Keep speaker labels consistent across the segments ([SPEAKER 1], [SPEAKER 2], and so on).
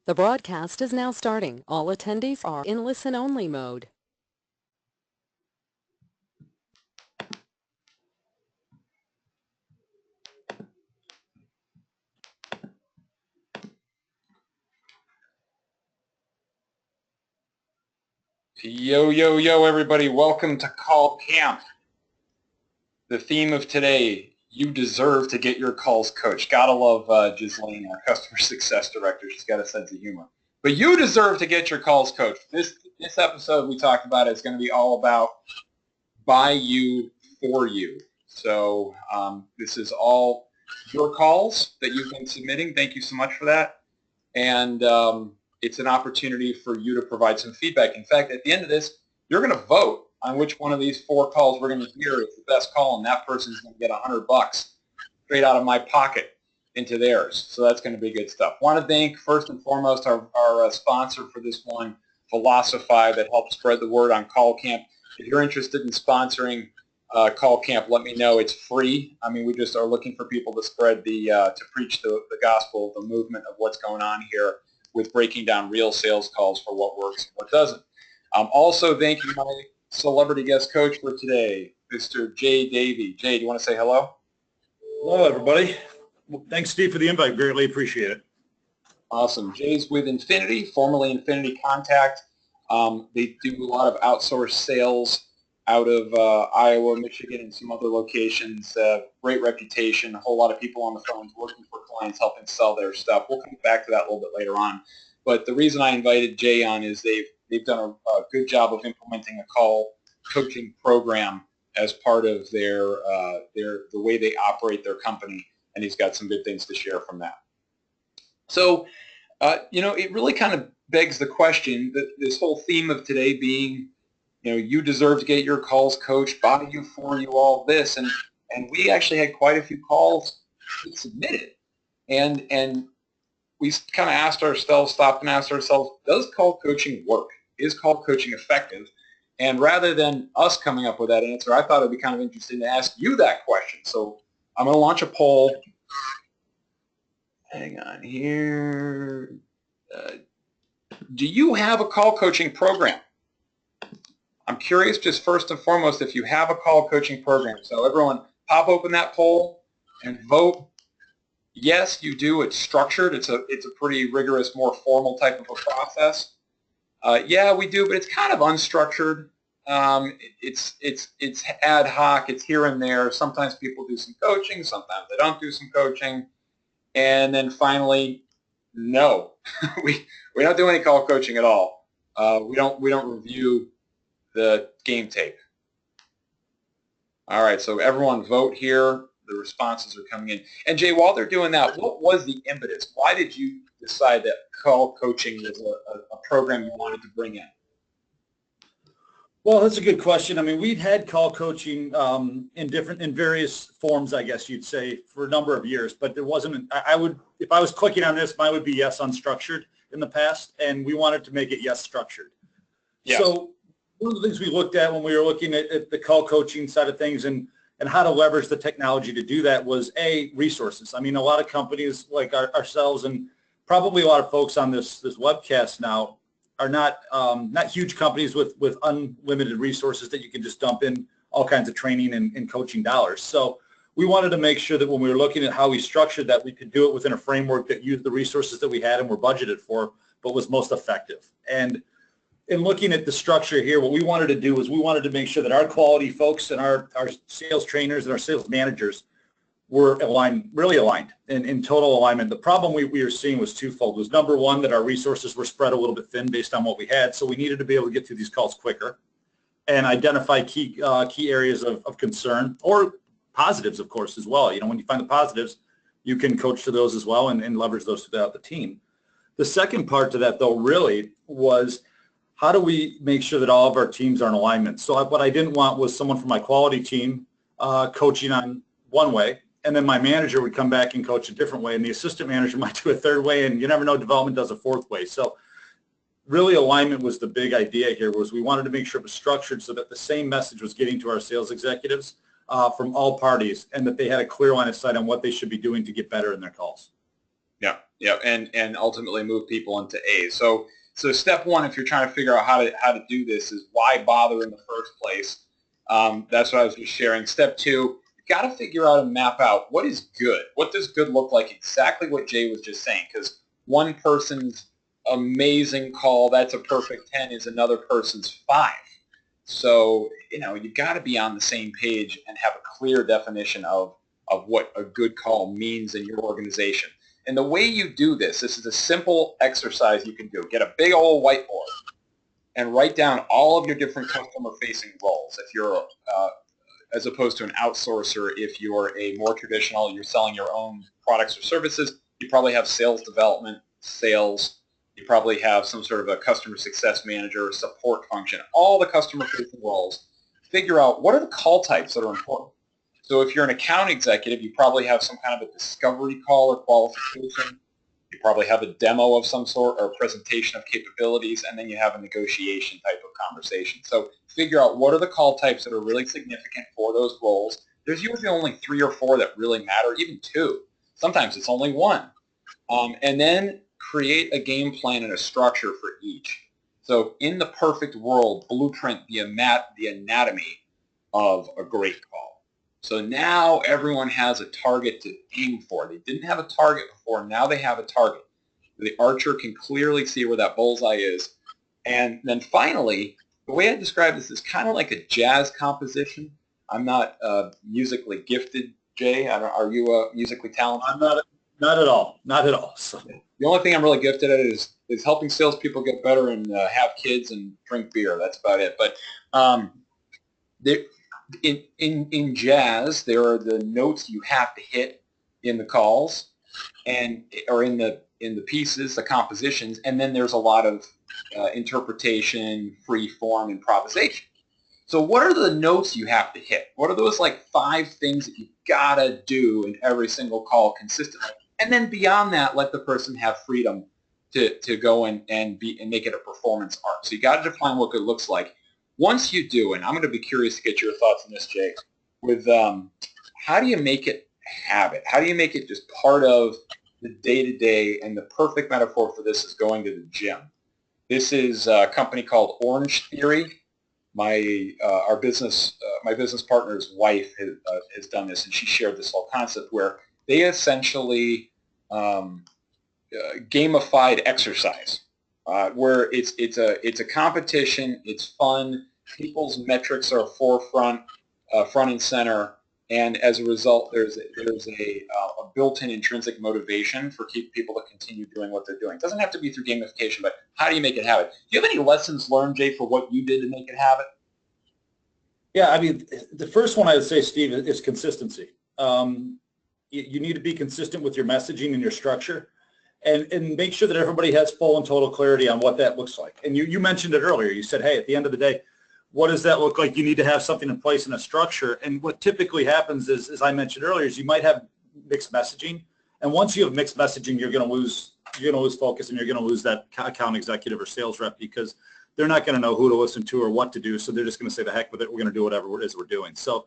[SPEAKER 1] The broadcast is now starting. All attendees are in listen-only mode.
[SPEAKER 2] Yo, yo, yo, everybody. Welcome to Call Camp. The theme of today, you deserve to get your calls coached. Gotta love Ghislaine, our customer success director. She's got a sense of humor. But you deserve to get your calls coached. This episode we talked about is going to be all about by you, for you. So this is all your calls that you've been submitting. Thank you so much for that. And it's an opportunity for you to provide some feedback. In fact, at the end of this, you're going to vote on which one of these 4 calls we're going to hear is the best call, and that person's going to get $100 straight out of my pocket into theirs. So that's going to be good stuff. Want to thank, first and foremost, our sponsor for this one, Velocify, that helps spread the word on Call Camp. If you're interested in sponsoring Call Camp, let me know. It's free. I mean, we just are looking for people to spread to preach the gospel, the movement of what's going on here with breaking down real sales calls for what works and what doesn't. Also, thank you, my celebrity guest coach for today, Mr. Davey. Jay, do you want to say hello?
[SPEAKER 3] Hello, everybody. Well, thanks, Steve, for the invite. Greatly appreciate it.
[SPEAKER 2] Awesome. Jay's with Infinity, formerly Infinity Contact. They do a lot of outsourced sales out of Iowa, Michigan, and some other locations. Great reputation, a whole lot of people on the phones working for clients, helping sell their stuff. We'll come back to that a little bit later on. But the reason I invited Jay on is they've done a good job of implementing a call coaching program as part of the way they operate their company, and he's got some good things to share from that. So, it really kind of begs the question, that this whole theme of today being, you deserve to get your calls coached, by you, for you, all this. And we actually had quite a few calls submitted. And we kind of stopped and asked ourselves, does call coaching work? Is call coaching effective? And rather than us coming up with that answer, I thought it would be kind of interesting to ask you that question. So I'm going to launch a poll. Hang on here. Do you have a call coaching program? I'm curious, just first and foremost, if you have a call coaching program. So everyone, pop open that poll and vote. Yes, you do. It's structured. It's a pretty rigorous, more formal type of a process. Yeah, we do, but it's kind of unstructured. It's ad hoc. It's here and there. Sometimes people do some coaching. Sometimes they don't do some coaching. And then finally, no, we don't do any call coaching at all. We don't review the game tape. All right, so everyone vote here. The responses are coming in. And Jay, while they're doing that, what was the impetus? Why did you decide that call coaching was a program you wanted to bring in?
[SPEAKER 3] Well, that's a good question. I mean, we'd had call coaching in various forms, I guess you'd say, for a number of years, but there wasn't. If I was clicking on this, mine would be yes unstructured in the past, and we wanted to make it yes structured. Yes. So one of the things we looked at when we were looking at the call coaching side of things and how to leverage the technology to do that was resources. I mean, a lot of companies like ourselves and probably a lot of folks on this webcast now are not huge companies with unlimited resources that you can just dump in all kinds of training and coaching dollars. So we wanted to make sure that when we were looking at how we structured that, we could do it within a framework that used the resources that we had and were budgeted for, but was most effective. And in looking at the structure here, what we wanted to do was we wanted to make sure that our quality folks and our sales trainers and our sales managers were really aligned, in total alignment. The problem we were seeing was twofold. Was number one, that our resources were spread a little bit thin based on what we had, so we needed to be able to get through these calls quicker and identify key areas of concern, or positives, of course, as well. When you find the positives, you can coach to those as well and leverage those throughout the team. The second part to that, though, really was, how do we make sure that all of our teams are in alignment? So what I didn't want was someone from my quality team coaching on one way, and then my manager would come back and coach a different way, and the assistant manager might do a third way, and you never know, development does a fourth way. So really, alignment was the big idea here. Was we wanted to make sure it was structured so that the same message was getting to our sales executives from all parties, and that they had a clear line of sight on what they should be doing to get better in their calls.
[SPEAKER 2] Yeah, yeah, and ultimately move people into A's. So step one, if you're trying to figure out how to do this, is why bother in the first place. That's what I was just sharing. Step two, you've got to figure out and map out what is good. What does good look like? Exactly what Jay was just saying, because one person's amazing call, that's a perfect 10, is another person's 5. So, you've got to be on the same page and have a clear definition of what a good call means in your organization. And the way you do this is a simple exercise you can do. Get a big old whiteboard and write down all of your different customer-facing roles. If you're, as opposed to an outsourcer, if you're a more traditional, you're selling your own products or services, you probably have sales development, sales. You probably have some sort of a customer success manager, support function, all the customer-facing roles. Figure out what are the call types that are important. So if you're an account executive, you probably have some kind of a discovery call or qualification. You probably have a demo of some sort or a presentation of capabilities, and then you have a negotiation type of conversation. So figure out what are the call types that are really significant for those roles. There's usually only 3 or 4 that really matter, even 2. Sometimes it's only 1. And then create a game plan and a structure for each. So in the perfect world, blueprint the anatomy of a great call. So now everyone has a target to aim for. They didn't have a target before. Now they have a target. The archer can clearly see where that bullseye is. And then finally, the way I describe this is kind of like a jazz composition. I'm not musically gifted, Jay. Are you musically talented?
[SPEAKER 3] I'm not at all. Not at all. So.
[SPEAKER 2] The only thing I'm really gifted at is helping salespeople get better and have kids and drink beer. That's about it. But in jazz, there are the notes you have to hit in the calls, or in the pieces, the compositions, and then there's a lot of interpretation, free form, improvisation. So what are the notes you have to hit? What are those 5 things that you gotta do in every single call consistently? And then beyond that, let the person have freedom to go and make it a performance art. So you got to define what good looks like. Once you do, and I'm going to be curious to get your thoughts on this, Jake, with how do you make it habit? How do you make it just part of the day-to-day? And the perfect metaphor for this is going to the gym. This is a company called Orange Theory. My business partner's wife has done this, and she shared this whole concept where they essentially gamified exercise, where it's a competition, it's fun, people's metrics are forefront, front and center, and as a result, there's a built-in intrinsic motivation for people to continue doing what they're doing. It doesn't have to be through gamification, but how do you make it habit? Do you have any lessons learned, Jay, for what you did to make it habit?
[SPEAKER 3] Yeah, I mean, the first one I would say, Steve, is consistency. You need to be consistent with your messaging and your structure, and make sure that everybody has full and total clarity on what that looks like. And you mentioned it earlier. You said, hey, at the end of the day, what does that look like? You need to have something in place and a structure. And what typically happens is, as I mentioned earlier, is you might have mixed messaging. And once you have mixed messaging, you're going to lose focus, and you're going to lose that account executive or sales rep, because they're not going to know who to listen to or what to do. So they're just going to say, the heck with it, we're going to do whatever it is we're doing. So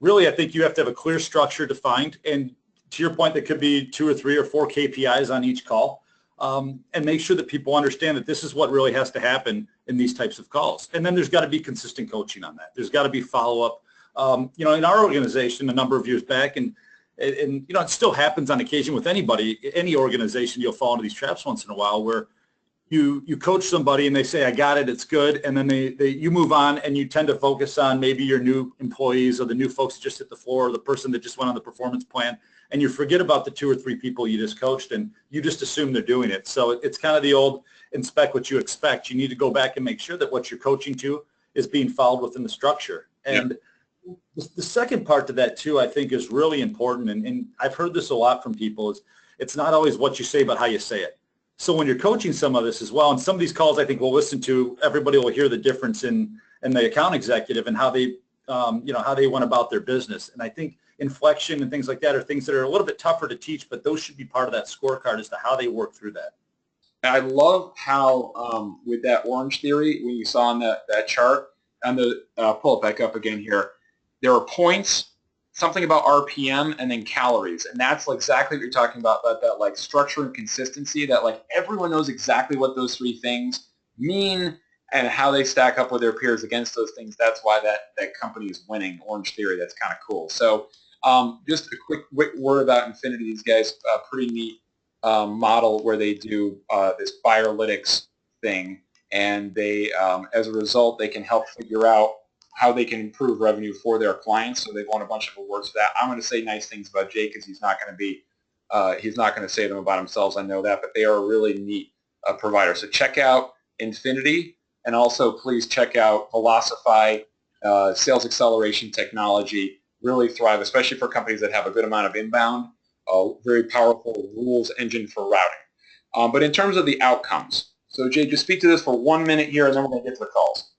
[SPEAKER 3] really, I think you have to have a clear structure defined. And to your point, there could be 2 or 3 or 4 KPIs on each call, and make sure that people understand that this is what really has to happen in these types of calls. And then there's got to be consistent coaching on that. There's got to be follow-up. In our organization a number of years back, and it still happens on occasion with any organization, you'll fall into these traps once in a while where you coach somebody and they say, I got it, it's good, and then you move on, and you tend to focus on maybe your new employees or the new folks that just hit the floor or the person that just went on the performance plan, and you forget about the 2 or 3 people you just coached, and you just assume they're doing it. So it's kind of the old inspect what you expect. You need to go back and make sure that what you're coaching to is being followed within the structure. And the second part to that too, I think, is really important, and I've heard this a lot from people, is it's not always what you say, but how you say it. So when you're coaching some of this as well, and some of these calls I think we'll listen to, everybody will hear the difference in the account executive and how they, how they went about their business. And I think inflection and things like that are things that are a little bit tougher to teach, but those should be part of that scorecard as to how they work through that.
[SPEAKER 2] I love how with that Orange Theory, when you saw on that chart, and pull it back up again here, there are points, something about RPM and then calories. And that's exactly what you're talking about, that like structure and consistency, that like everyone knows exactly what those three things mean and how they stack up with their peers against those things. That's why that company is winning. Orange Theory, that's kind of cool. So just a quick word about Infinity. These guys, pretty neat model where they do this biolytics thing, and they, as a result, they can help figure out how they can improve revenue for their clients. So they've won a bunch of awards for that. I'm going to say nice things about Jay because he's not going to say them about himself. I know that, but they are a really neat provider. So check out Infinity, and also please check out Velocify Sales Acceleration Technology. Really thrive, especially for companies that have a good amount of inbound. Very powerful rules engine for routing. But in terms of the outcomes, so Jay, just speak to this for 1 minute here, and then we're going to get to the calls.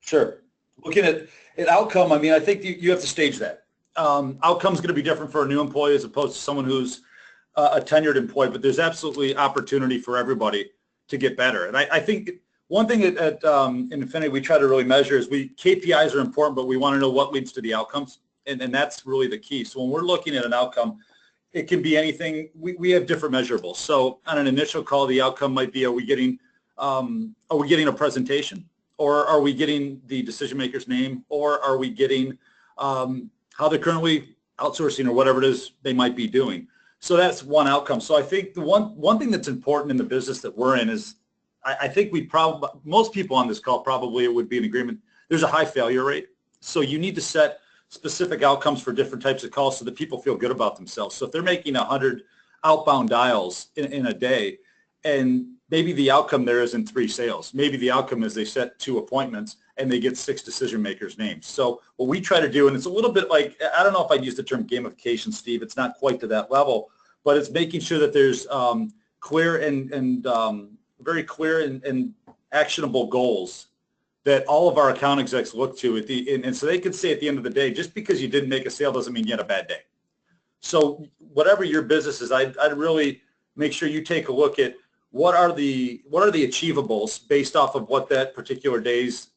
[SPEAKER 3] Sure. Looking at outcome, I mean, I think you have to stage that. Outcome is going to be different for a new employee as opposed to someone who's a tenured employee, but there's absolutely opportunity for everybody to get better. And I think one thing at Infinity we try to really measure is KPIs are important, but we want to know what leads to the outcomes. And that's really the key. So when we're looking at an outcome, it can be anything. We have different measurables. So on an initial call, the outcome might be, are we getting a presentation? Or are we getting the decision maker's name? Or are we getting how they're currently outsourcing or whatever it is they might be doing? So that's one outcome. So I think the one thing that's important in the business that we're in is I think most people on this call probably would be in agreement. There's a high failure rate. So you need to set specific outcomes for different types of calls so that people feel good about themselves. So if they're making 100 outbound dials in a day, and maybe the outcome there isn't 3 sales. Maybe the outcome is they set 2 appointments and they get 6 decision makers' names. So what we try to do, and it's a little bit like, I don't know if I'd use the term gamification, Steve. It's not quite to that level, but it's making sure that there's clear and very clear and actionable goals that all of our account execs look to and so they can say at the end of the day, just because you didn't make a sale doesn't mean you had a bad day. So whatever your business is, I'd really make sure you take a look at what are the achievables based off of what that particular day's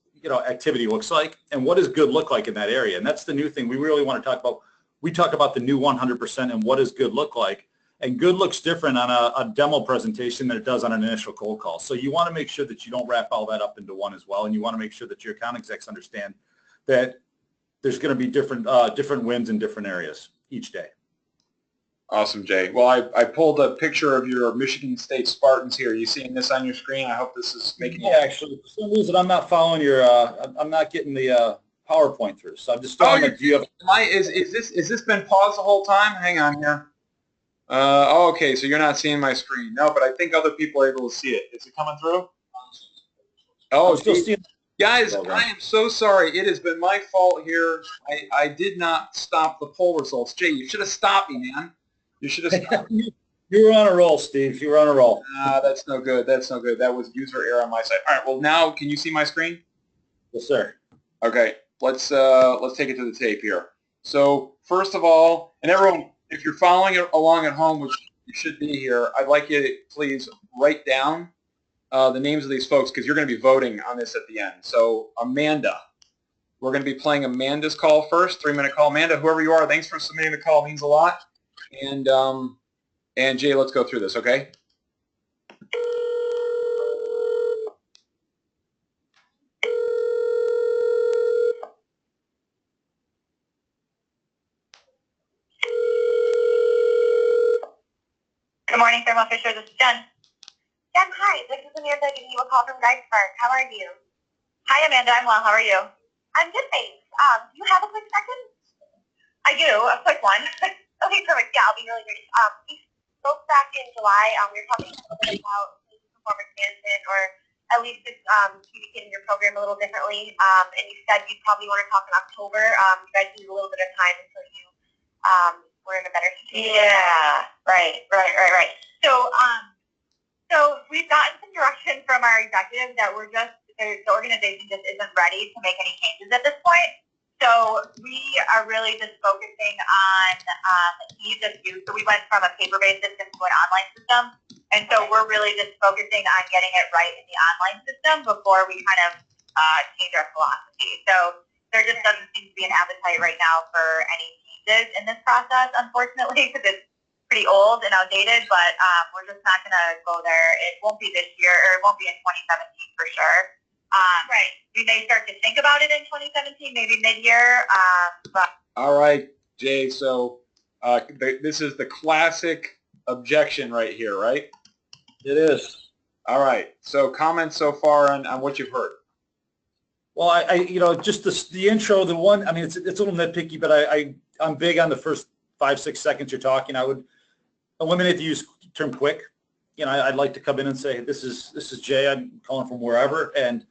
[SPEAKER 3] activity looks like, and what does good look like in that area. And that's the new thing we really want to talk about. We talk about the new 100% and what does good look like. And good looks different on a demo presentation than it does on an initial cold call. So you want to make sure that you don't wrap all that up into one as well. And you want to make sure that your account execs understand that there's going to be different wins in different areas each day.
[SPEAKER 2] Awesome, Jay. Well, I pulled a picture of your Michigan State Spartans here. You seeing this on your screen? I hope this is making
[SPEAKER 3] Yeah, actually, for some reason, I'm not following your, I'm not getting the PowerPoint through. So I'm just throwing
[SPEAKER 2] is this been paused the whole time? Hang on here. Okay, so you're not seeing my screen. No, but I think other people are able to see it. Is it coming through? Oh,
[SPEAKER 3] I'm still seeing.
[SPEAKER 2] Guys, I am so sorry. It has been my fault here. I did not stop the poll results. Jay, you should have stopped me, man. You should have stopped me.
[SPEAKER 3] You were on a roll, Steve. You were on a roll.
[SPEAKER 2] That's no good. That's no good. That was user error on my side. All right, well, now can you see my screen?
[SPEAKER 3] Yes, sir.
[SPEAKER 2] Okay, let's take it to the tape here. So first of all, and everyone, if you're following it along at home, which you should be here, I'd like you to please write down the names of these folks because you're going to be voting on this at the end. So Amanda, we're going to be playing Amanda's call first, 3-minute call. Amanda, whoever you are, thanks for submitting the call. It means a lot. And Jay, let's go through this, okay?
[SPEAKER 4] Good morning, Thermo Fisher. This is Jen. Jen, hi. This is Amanda giving you a call from Geisberg. How are you? Hi, Amanda. I'm well. How are you? I'm good, thanks. Do you have a quick second? I do. A quick one. Okay, perfect. Yeah, I'll be really brief. We spoke back in July. We were talking a little bit about performance management, or at least communicating your program a little differently. And you said you probably want to talk in October. You guys need a little bit of time until you we're in a better situation. Yeah, right. So we've gotten some direction from our executives that the organization just isn't ready to make any changes at this point. So we are really just focusing on ease of use. So we went from a paper-based system to an online system. And so we're really just focusing on getting it right in the online system before we kind of change our philosophy. So there just doesn't seem to be an appetite right now for any changes in this process, unfortunately, because it's pretty old and outdated, but we're just not going to go there. It won't be this year, or it won't be in 2017 for sure. Right. We may start to think about it in 2017, maybe mid-year. But
[SPEAKER 2] All right, Jay. So this is the classic objection right here, right?
[SPEAKER 3] It is.
[SPEAKER 2] All right. So comments so far on what you've heard.
[SPEAKER 3] Well, just the intro, the one, I mean, it's a little nitpicky, but I'm big on the first 5-6 seconds you're talking. I would eliminate the term quick. I'd like to come in and say, this is Jay. I'm calling from wherever, and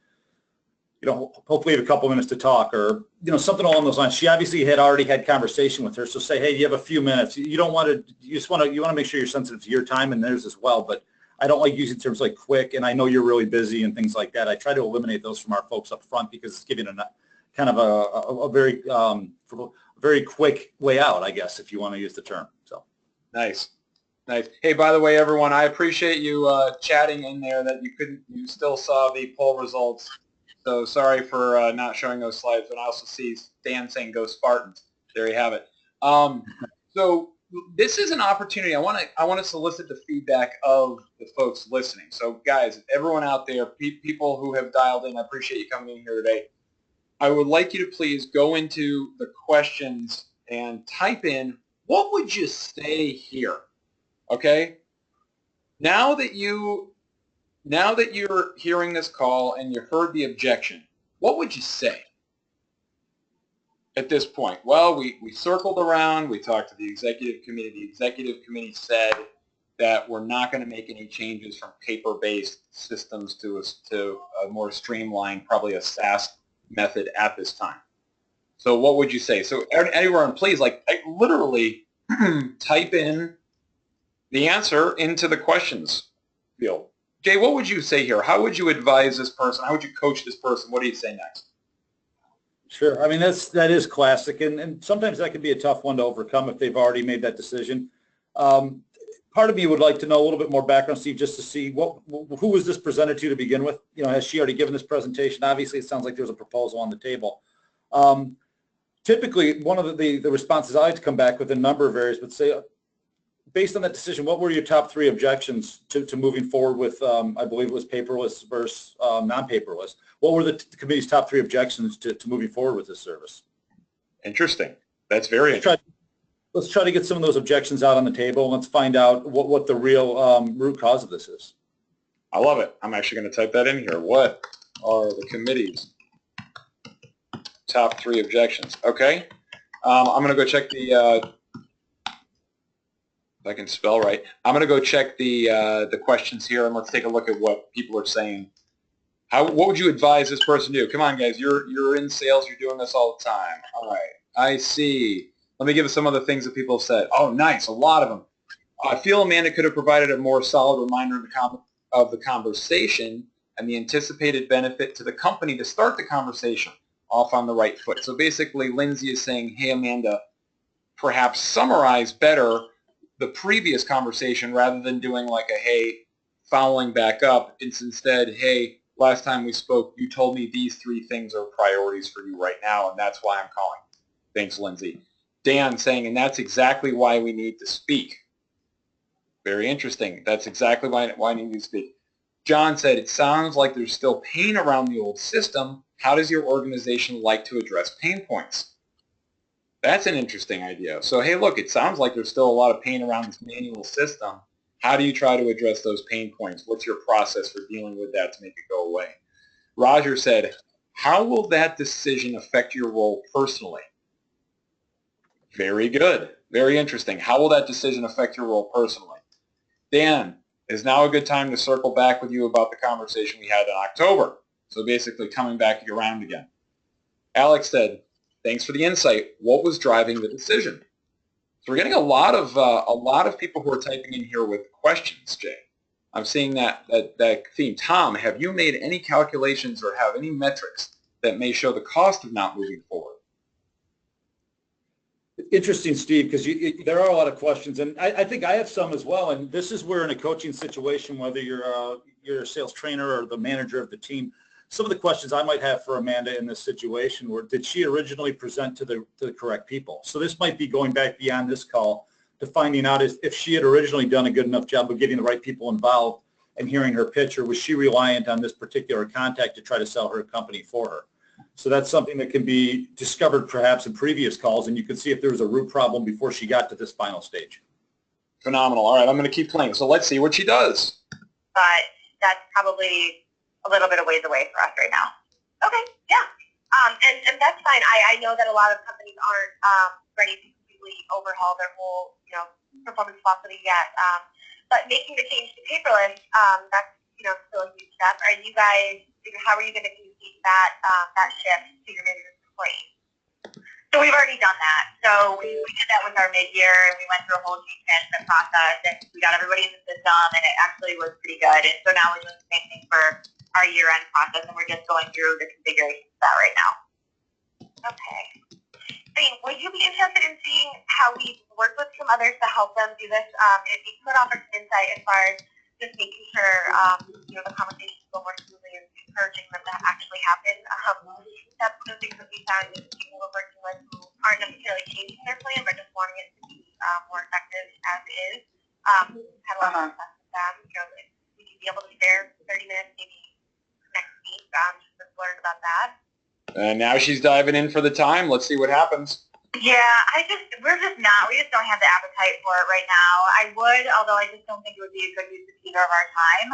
[SPEAKER 3] hopefully have a couple minutes to talk, or something along those lines. She obviously had already had conversation with her, so say, hey, you have a few minutes. You don't want to. You want to make sure you're sensitive to your time and theirs as well. But I don't like using terms like quick, and I know you're really busy and things like that. I try to eliminate those from our folks up front because it's giving a kind of a very quick way out, I guess, if you want to use the term. So
[SPEAKER 2] nice. Hey, by the way, everyone, I appreciate you chatting in there that you still saw the poll results. So sorry for not showing those slides. And I also see Dan saying go Spartans. There you have it. So this is an opportunity. I want to solicit the feedback of the folks listening. So guys, everyone out there, people who have dialed in, I appreciate you coming in here today. I would like you to please go into the questions and type in, what would you say here? Okay? Now that you're hearing this call and you heard the objection, what would you say at this point? Well, we circled around. We talked to the executive committee. The executive committee said that we're not going to make any changes from paper-based systems to a more streamlined, probably a SaaS method at this time. So what would you say? So anyone, please, literally type in the answer into the questions field. Jay, what would you say here? How would you advise this person? How would you coach this person? What do you say next?
[SPEAKER 3] Sure. I mean, that is classic, and sometimes that can be a tough one to overcome if they've already made that decision. Part of me would like to know a little bit more background, Steve, just to see who was this presented to begin with? Has she already given this presentation? Obviously, it sounds like there's a proposal on the table. Typically, one of the responses I like to come back with a number of areas, but say, based on that decision, what were your top 3 objections to moving forward with, I believe it was paperless versus non-paperless? What were the committee's top 3 objections to moving forward with this service?
[SPEAKER 2] Interesting. That's very interesting.
[SPEAKER 3] Let's try to get some of those objections out on the table. Let's find out what the real root cause of this is.
[SPEAKER 2] I love it. I'm actually going to type that in here. What are the committee's top 3 objections? Okay. I'm going to go check the if I can spell right. I'm going to go check the questions here, and let's take a look at what people are saying. What would you advise this person to do? Come on, guys. You're in sales. You're doing this all the time. All right. I see. Let me give us some other things that people have said. Oh, nice. A lot of them. I feel Amanda could have provided a more solid reminder of the conversation and the anticipated benefit to the company to start the conversation off on the right foot. So basically, Lindsay is saying, hey, Amanda, perhaps summarize better the previous conversation rather than doing like a, hey, following back up. It's instead, hey, last time we spoke, you told me these 3 things are priorities for you right now, and that's why I'm calling. Thanks, Lindsay. Dan saying, and that's exactly why we need to speak. Very interesting. That's exactly why I need to speak. John said, it sounds like there's still pain around the old system. How does your organization like to address pain points? That's an interesting idea. So, hey, look, it sounds like there's still a lot of pain around this manual system. How do you try to address those pain points? What's your process for dealing with that to make it go away? Roger said, how will that decision affect your role personally? Very good. Very interesting. How will that decision affect your role personally? Dan, is now a good time to circle back with you about the conversation we had in October. So basically coming back around again. Alex said, thanks for the insight. What was driving the decision? So we're getting a lot of people who are typing in here with questions, Jay. I'm seeing that theme. Tom, have you made any calculations or have any metrics that may show the cost of not moving forward?
[SPEAKER 3] Interesting, Steve, because there are a lot of questions, and I think I have some as well. And this is where in a coaching situation, whether you're a sales trainer or the manager of the team, some of the questions I might have for Amanda in this situation were, did she originally present to the correct people? So this might be going back beyond this call to finding out if she had originally done a good enough job of getting the right people involved and hearing her pitch, or was she reliant on this particular contact to try to sell her company for her? So that's something that can be discovered perhaps in previous calls, and you can see if there was a root problem before she got to this final stage.
[SPEAKER 2] Phenomenal. All right, I'm going to keep playing. So let's see what she does.
[SPEAKER 4] But that's probably a little bit of ways away for us right now. Okay, yeah. And that's fine. I know that a lot of companies aren't ready to completely overhaul their whole, performance philosophy yet. But making the change to paperless, that's, still a huge step. Are you guys, how are you going to communicate that shift to your managers employees? So we've already done that. So we did that with our mid-year, and we went through a whole change management process, and we got everybody in the system, and it actually was pretty good. And so now we're doing the same thing for our year-end process, and we're just going through the configuration of that right now. Okay. I mean, would you be interested in seeing how we work with some others to help them do this? If you could offer some insight as far as just making sure, the conversations go more smoothly and encouraging them to actually happen. That's one of the things that we found is people we're working with who aren't necessarily changing their plan, but just wanting it to be more effective as is. Had a lot of success with them. Would you be able to spare 30 minutes maybe next week just to learn about that?
[SPEAKER 2] And now she's diving in for the time. Let's see what happens.
[SPEAKER 4] Yeah, we just don't have the appetite for it right now. I would, although I just don't think it would be a good use of either of our time.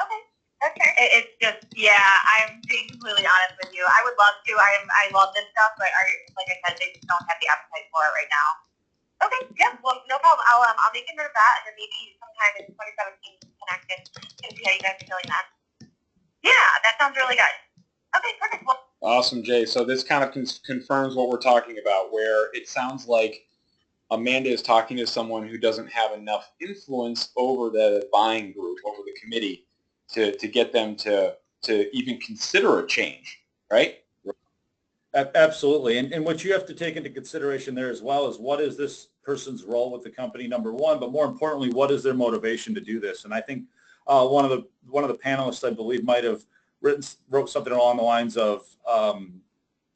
[SPEAKER 4] Okay. That's fair. It's just, I'm being completely honest with you. I would love to. I love this stuff, but like I said, they just don't have the appetite for it right now. Okay, yeah, well, no problem. I'll make a note of that, and then maybe sometime in 2017 connect and see how you guys are feeling that. Yeah, that sounds really good. Okay, perfect. Well,
[SPEAKER 2] Awesome, Jay. So this kind of confirms what we're talking about, where it sounds like Amanda is talking to someone who doesn't have enough influence over the buying group, over the committee, to get them to even consider a change, right?
[SPEAKER 3] Absolutely. And what you have to take into consideration there as well is, what is this person's role with the company, number one, but more importantly, what is their motivation to do this? And I think one of the panelists, I believe, might have wrote something along the lines of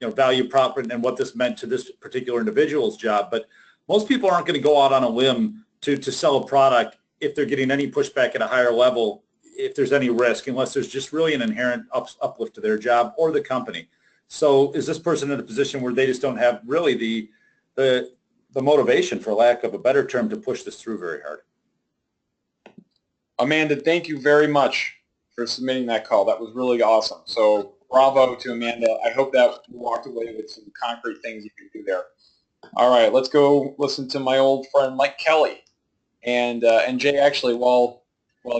[SPEAKER 3] value prop and what this meant to this particular individual's job. But most people aren't going to go out on a limb to sell a product if they're getting any pushback at a higher level, if there's any risk, unless there's just really an inherent uplift to their job or the company. So is this person in a position where they just don't have really the motivation, for lack of a better term, to push this through very hard?
[SPEAKER 2] Amanda, thank you very much for submitting that call. That was really awesome. So bravo to Amanda. I hope that you walked away with some concrete things you can do there. All right, let's go listen to my old friend Mike Kelly. And Jay, actually, while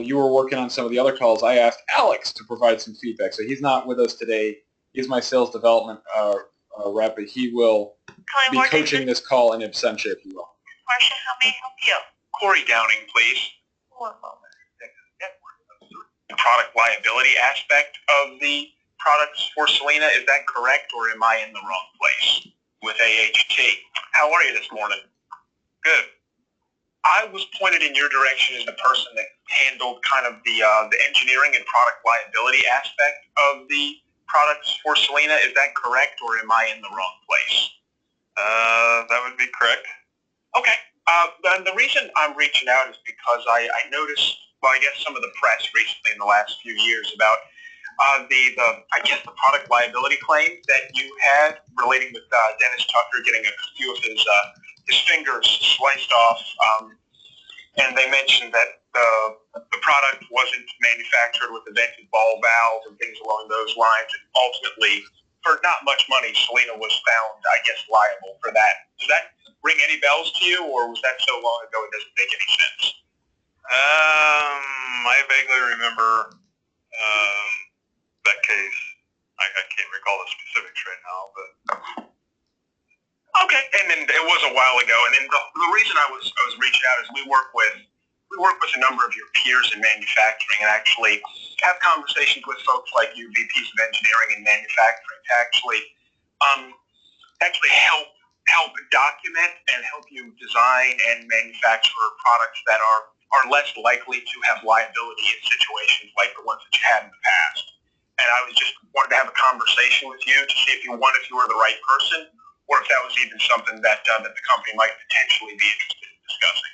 [SPEAKER 2] you were working on some of the other calls, I asked Alex to provide some feedback. So he's not with us today. He's my sales development rep, but he will be coaching this call in absentia, if you will.
[SPEAKER 4] Marcia, how may I help you?
[SPEAKER 5] Corey Downing, please.
[SPEAKER 4] One moment.
[SPEAKER 5] The product liability aspect of the products for Selena, is that correct, or am I in the wrong place with AHT? How are you this morning? Good. I was pointed in your direction as the person that handled kind of the engineering and product liability aspect of the products for Selena. Is that correct, or am I in the wrong place?
[SPEAKER 6] That would be correct.
[SPEAKER 5] Okay. The reason I'm reaching out is because I noticed, I guess, some of the press recently in the last few years about the product liability claim that you had relating with Dennis Tucker getting a few of his fingers sliced off, and they mentioned that the product wasn't manufactured with the vented ball valves and things along those lines, and ultimately, for not much money, Selena was found, I guess, liable for that. Does that ring any bells to you, or was that so long ago it doesn't make any sense?
[SPEAKER 6] I vaguely remember that case. I can't recall the specifics right now, but
[SPEAKER 5] okay. And then it was a while ago. And then the reason I was reaching out is we work with a number of your peers in manufacturing, and actually have conversations with folks like you, VPs of engineering and manufacturing, to actually help document and help you design and manufacture products that are less likely to have liability in situations like the ones that you had in the past. And I was just wanted to have a conversation with you to see if you were the right person, or if that was even something that that the company might potentially be interested in discussing.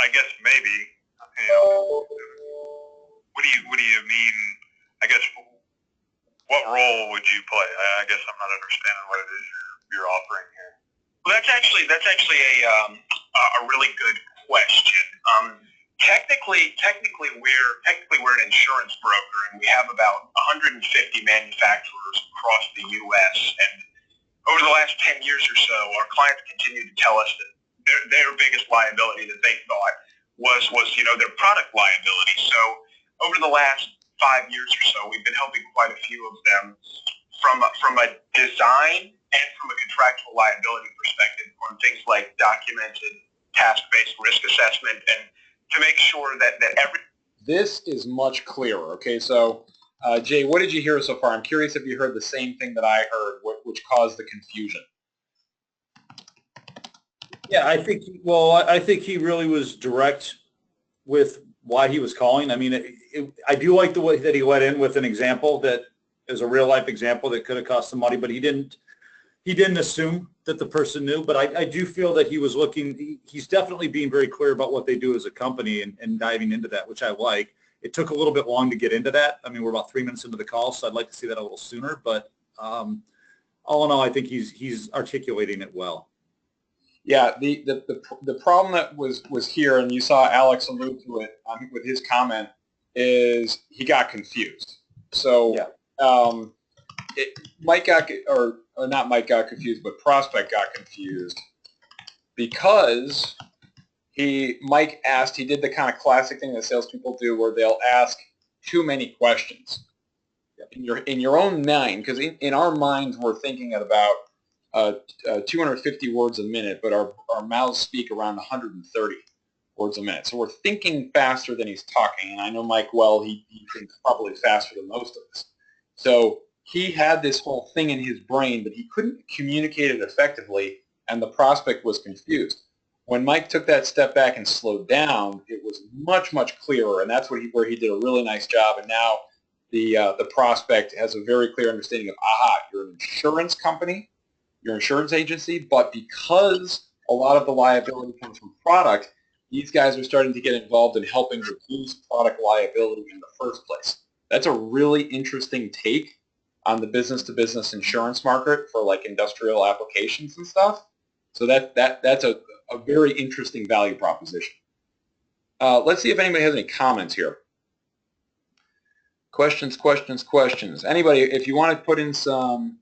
[SPEAKER 6] I guess maybe. What do you mean? I guess what role would you play? I guess I'm not understanding what it is you're offering here.
[SPEAKER 5] Well, that's actually a really good question. Technically we're an insurance broker, and we have about 150 manufacturers across the U.S. And over the last 10 years or so, our clients continue to tell us that their biggest liability that they thought was their product liability. So over the last 5 years or so, we've been helping quite a few of them from a design and from a contractual liability perspective on things like documented task-based risk assessment, and to make sure that every...
[SPEAKER 2] This is much clearer. Okay, so Jay, what did you hear so far? I'm curious if you heard the same thing that I heard, which caused the confusion.
[SPEAKER 3] Yeah, I think he really was direct with why he was calling. I mean, I do like the way that he went in with an example that is a real life example that could have cost some money, but he didn't assume that the person knew. But I do feel that he was he's definitely being very clear about what they do as a company and diving into that, which I like. It took a little bit long to get into that. I mean, we're about 3 minutes into the call, so I'd like to see that a little sooner. But all in all, I think he's articulating it well.
[SPEAKER 2] Yeah, the problem that was here, and you saw Alex allude to it with his comment, is he got confused. So
[SPEAKER 3] yeah.
[SPEAKER 2] Mike got, or not Mike got confused, but Prospect got confused because Mike asked, he did the kind of classic thing that salespeople do where they'll ask too many questions. In your own mind, because in our minds we're thinking at about 250 words a minute, but our mouths speak around 130 words a minute. So we're thinking faster than he's talking, and I know Mike well, he thinks probably faster than most of us. So he had this whole thing in his brain, but he couldn't communicate it effectively, and the prospect was confused. When Mike took that step back and slowed down, it was much, much clearer, and that's where he did a really nice job. And now the prospect has a very clear understanding of, you're an insurance company, your insurance agency, but because a lot of the liability comes from product, these guys are starting to get involved in helping reduce product liability in the first place. That's a really interesting take on the business-to-business insurance market for like industrial applications and stuff. So that's a very interesting value proposition. Let's see if anybody has any comments here. Questions. Anybody, if you want to put in some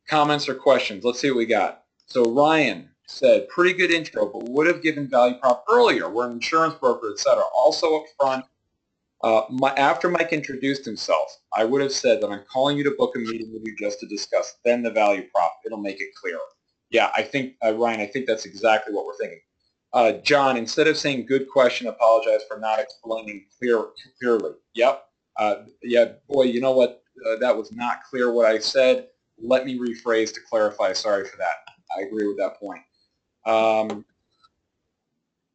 [SPEAKER 2] comments or questions, let's see what we got. So Ryan said, pretty good intro, but would have given value prop earlier. We're an insurance broker, etc. Also up front, after Mike introduced himself, I would have said that I'm calling you to book a meeting with you just to discuss, then the value prop. It'll make it clearer. Yeah, I think, Ryan, I think that's exactly what we're thinking. John, instead of saying good question, apologize for not explaining clearly. Yep. Yeah, boy, you know what? That was not clear what I said. Let me rephrase to clarify. Sorry for that. I agree with that point.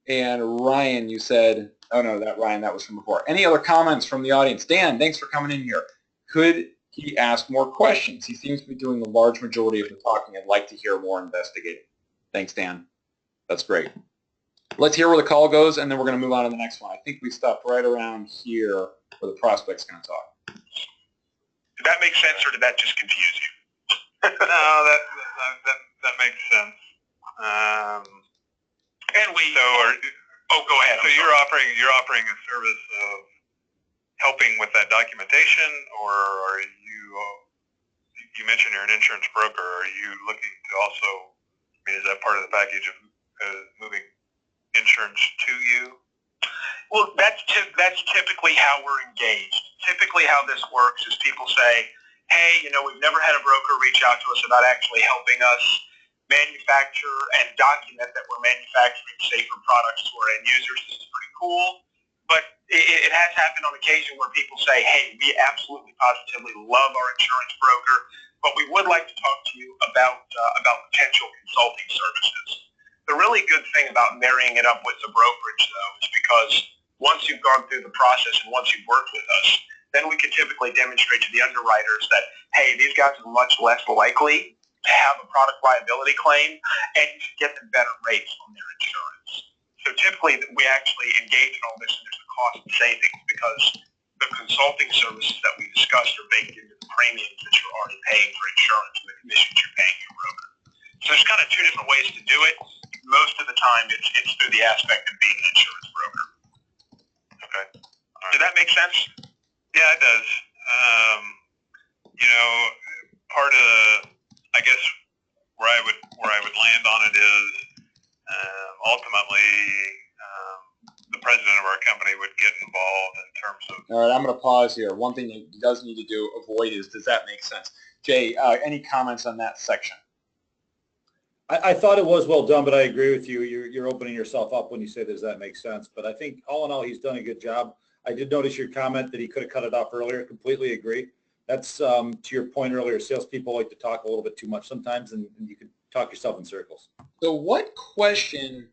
[SPEAKER 2] And Ryan, you said, oh no, Ryan, that was from before. Any other comments from the audience? Dan, thanks for coming in here. Could he ask more questions? He seems to be doing the large majority of the talking. I'd like to hear more investigating. Thanks, Dan. That's great. Let's hear where the call goes, and then we're going to move on to the next one. I think we stopped right around here where the prospect's going to talk.
[SPEAKER 5] Did that make sense, or did that just confuse you?
[SPEAKER 6] No, that makes sense.
[SPEAKER 5] Go ahead.
[SPEAKER 6] So you're offering a service of helping with that documentation, or are you mentioned you're an insurance broker. Are you looking to also, is that part of the package of moving insurance to you?
[SPEAKER 5] Well, that's typically how we're engaged. Typically how this works is people say, hey, we've never had a broker reach out to us about actually helping us manufacture and document that we're manufacturing safer products to our end users. This is pretty cool. But it has happened on occasion where people say, hey, we absolutely positively love our insurance broker, but we would like to talk to you about potential consulting services. The really good thing about marrying it up with the brokerage, though, is because once you've gone through the process and once you've worked with us, then we can typically demonstrate to the underwriters that, hey, these guys are much less likely to have a product liability claim, and you should get them better rates on their insurance. So typically, we actually engage in all this, and there's a cost savings because the consulting services that we discussed are baked into the premiums that you're already paying for insurance and the commissions you're paying your broker. So there's kind of two different ways to do it. Most of the time, it's through the aspect of being an insurance broker.
[SPEAKER 6] Okay. All right.
[SPEAKER 5] Did that make sense?
[SPEAKER 6] Yeah, it does. You know, part of, I guess, where I would land on it is ultimately the president of our company would get involved in terms of.
[SPEAKER 2] All right, I'm going to pause here. One thing he does need to avoid is, does that make sense? Jay, any comments on that section?
[SPEAKER 3] I thought it was well done, but I agree with you. You're opening yourself up when you say, does that make sense? But I think all in all, he's done a good job. I did notice your comment that he could have cut it off earlier. Completely agree. That's to your point earlier, salespeople like to talk a little bit too much sometimes, and you can talk yourself in circles.
[SPEAKER 2] So what question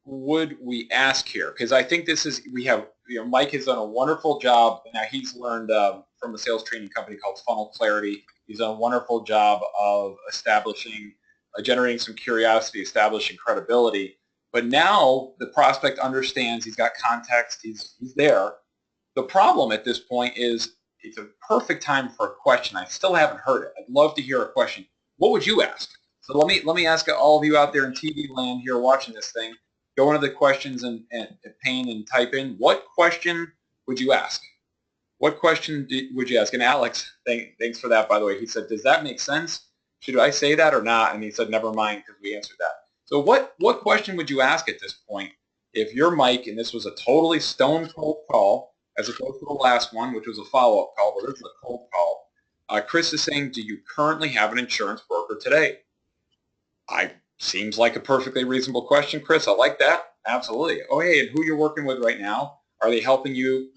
[SPEAKER 2] would we ask here? Because I think this is, we have, Mike has done a wonderful job. Now he's learned from a sales training company called Funnel Clarity. He's done a wonderful job of establishing, generating some curiosity, establishing credibility. But now the prospect understands, he's got context, he's there. The problem at this point is it's a perfect time for a question. I still haven't heard it. I'd love to hear a question. What would you ask? So let me ask all of you out there in TV land here watching this thing. Go into the questions and pane and type in. What question would you ask? What question would you ask? And Alex, thanks for that, by the way. He said, does that make sense? Should I say that or not? And he said, never mind, because we answered that. So what question would you ask at this point if you're Mike and this was a totally stone cold call, as opposed to the last one, which was a follow-up call, but this is a cold call. Chris is saying, do you currently have an insurance broker today? Seems like a perfectly reasonable question, Chris. I like that. Absolutely. Oh, hey, and who you're working with right now? Are they helping you?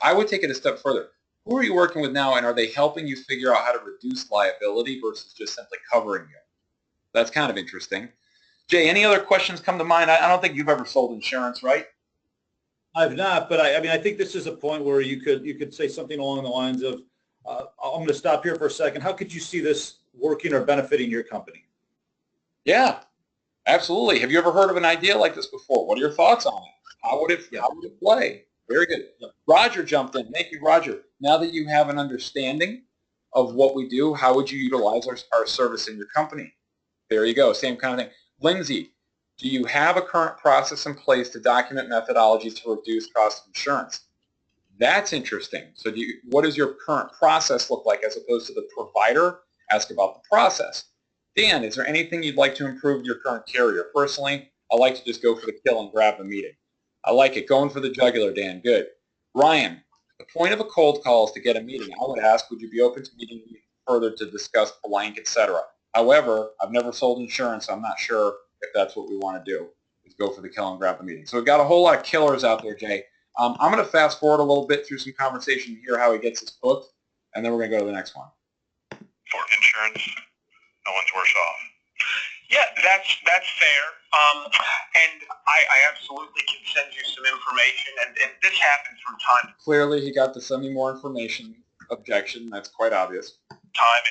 [SPEAKER 2] I would take it a step further. Who are you working with now, and are they helping you figure out how to reduce liability versus just simply covering you? That's kind of interesting. Jay, any other questions come to mind? I don't think you've ever sold insurance, right?
[SPEAKER 3] I've not, but I mean, I think this is a point where you could say something along the lines of, I'm going to stop here for a second. How could you see this working or benefiting your company?
[SPEAKER 2] Yeah, absolutely. Have you ever heard of an idea like this before? What are your thoughts on it? How would it play? Very good. Roger jumped in. Thank you, Roger. Now that you have an understanding of what we do, how would you utilize our service in your company? There you go. Same kind of thing. Lindsay, do you have a current process in place to document methodologies to reduce cost of insurance? That's interesting. So what does your current process look like as opposed to the provider? Ask about the process. Dan, is there anything you'd like to improve in your current carrier? Personally, I like to just go for the kill and grab the meeting. I like it. Going for the jugular, Dan. Good. Ryan, the point of a cold call is to get a meeting. I would ask, would you be open to meeting me further to discuss blank, etc.? However, I've never sold insurance, so I'm not sure if that's what we want to do, is go for the kill and grab the meeting. So we've got a whole lot of killers out there, Jay. I'm going to fast forward a little bit through some conversation here, how he gets his booked, and then we're going to go to the next one.
[SPEAKER 6] For insurance, no one's worse off.
[SPEAKER 5] Yeah, that's fair. And I absolutely can send you some information, and this happens from time to
[SPEAKER 2] Clearly, he got the send me more information objection. That's quite obvious.
[SPEAKER 5] time.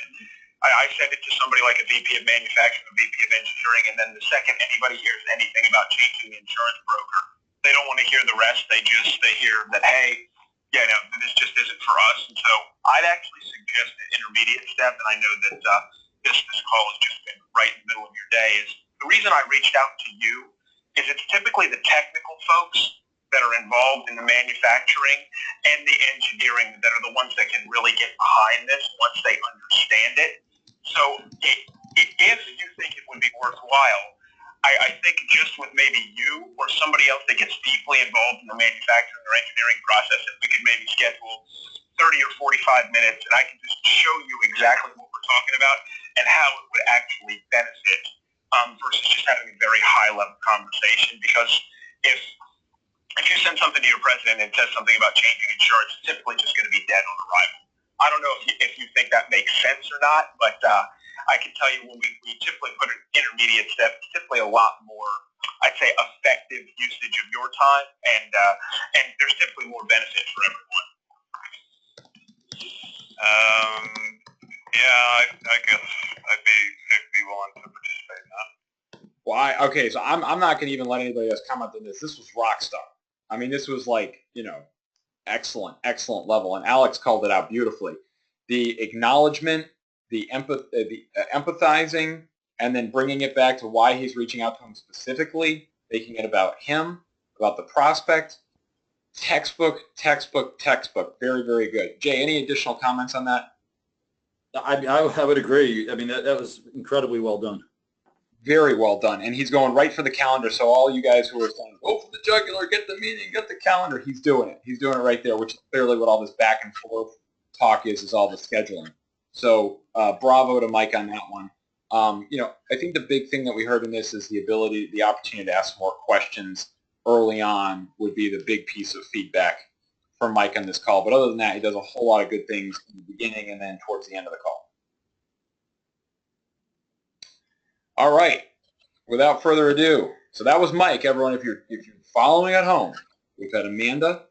[SPEAKER 5] And I send it to somebody like a VP of manufacturing, a VP of engineering, and then the second anybody hears anything about changing the insurance broker, they don't want to hear the rest. They hear that, hey, yeah, no, this just isn't for us. And so I'd actually suggest an intermediate step, and I know that this call has just been right in the middle of your day, is the reason I reached out to you is it's typically the technical folks that are involved in the manufacturing and the engineering that are the ones that can really get behind this once they understand it. So if you think it would be worthwhile, I think just with maybe you or somebody else that gets deeply involved in the manufacturing or engineering process, if we could maybe schedule 30 or 45 minutes and I can just show you exactly what we're talking about and how it would actually benefit versus just having a very high-level conversation. Because if you send something to your president and it says something about changing insurance, it's typically just going to be dead on arrival. I don't know if you think that makes sense or not, but I can tell you when we typically put an intermediate step, it's typically a lot more I'd say, effective usage of your time, and there's typically more benefit for everyone.
[SPEAKER 6] Yeah, I guess I'd be willing to participate in that.
[SPEAKER 2] Well, okay, so I'm not going to even let anybody else comment on this. This was rock star. I mean, this was like, excellent level, and Alex called it out beautifully. The acknowledgement, the empathizing, and then bringing it back to why he's reaching out to him specifically, making it about him, about the prospect. Textbook. Very, very good. Jay, any additional comments on that?
[SPEAKER 3] I would agree. I mean, that was incredibly well done.
[SPEAKER 2] Very well done. And he's going right for the calendar. So all you guys who are saying, go for the jugular, get the meeting, get the calendar, he's doing it. He's doing it right there, which is clearly what all this back and forth talk is all the scheduling. So bravo to Mike on that one. I think the big thing that we heard in this is the opportunity to ask more questions early on would be the big piece of feedback from Mike on this call. But other than that, he does a whole lot of good things in the beginning and then towards the end of the call. All right. Without further ado, so that was Mike. Everyone, if you're following at home, we've had Amanda,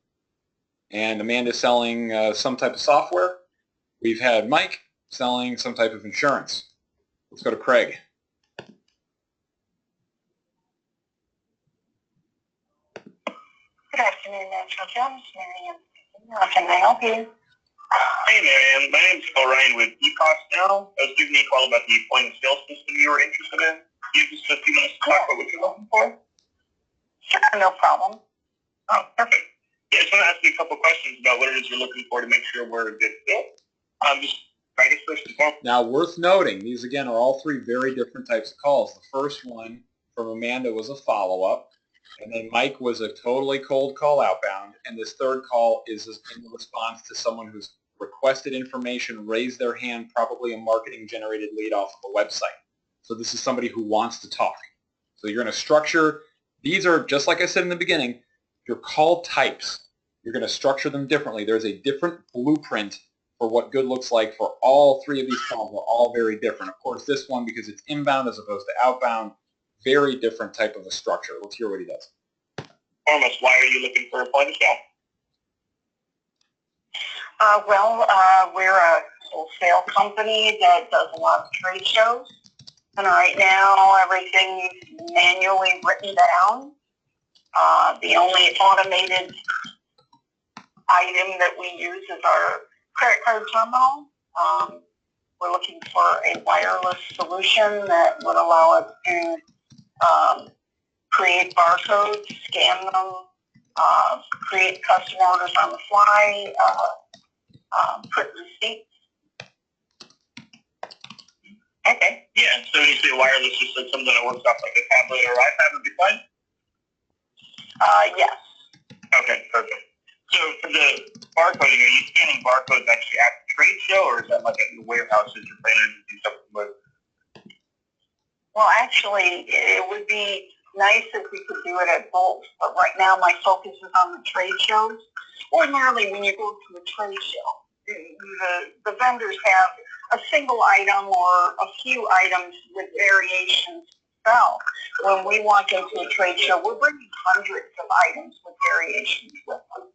[SPEAKER 2] and Amanda's selling some type of software. We've had Mike selling some type of insurance. Let's go to Craig.
[SPEAKER 4] Good afternoon, National Jones. Miriam, how can I help you?
[SPEAKER 5] Hey, Marianne. My name's Orion with eCost now. I was giving you a call about the point of sale system you were interested in. You just a few minutes to talk about what you're looking for?
[SPEAKER 4] Sure, no problem.
[SPEAKER 5] Oh, perfect. Yeah, I just want to ask you a couple questions about what it is you're looking for to make sure we're a good fit. I guess first of all.
[SPEAKER 2] Now, worth noting, these again are all three very different types of calls. The first one from Amanda was a follow-up, and then Mike was a totally cold call outbound, and this third call is in response to someone who's requested information, raised their hand, probably a marketing-generated lead off of a website. So this is somebody who wants to talk. So you're going to structure, these are, just like I said in the beginning, your call types. You're going to structure them differently. There's a different blueprint for what good looks like for all three of these calls. They're all very different. Of course, this one, because it's inbound as opposed to outbound, very different type of a structure. Let's hear what he does.
[SPEAKER 5] Almost, why are you looking for a point of sale?
[SPEAKER 4] We're a wholesale company that does a lot of trade shows. And right now, everything's manually written down. The only automated item that we use is our credit card terminal. We're looking for a wireless solution that would allow us to create barcodes, scan them, create custom orders on the fly, print receipts.
[SPEAKER 5] Okay. Yeah, so when you say wireless, just like something that works off like a tablet or iPad would be fine?
[SPEAKER 4] Yes.
[SPEAKER 5] Okay, perfect. So for the barcoding, are you scanning barcodes actually at the trade show, or is that like at your warehouse that you're planning to do something with?
[SPEAKER 4] Well, actually, it would be nice if we could do it at both, but right now my focus is on the trade shows. Ordinarily, when you go to a trade show, the vendors have a single item or a few items with variations to sell. When we walk into a trade show, we're bringing hundreds of items with variations with them.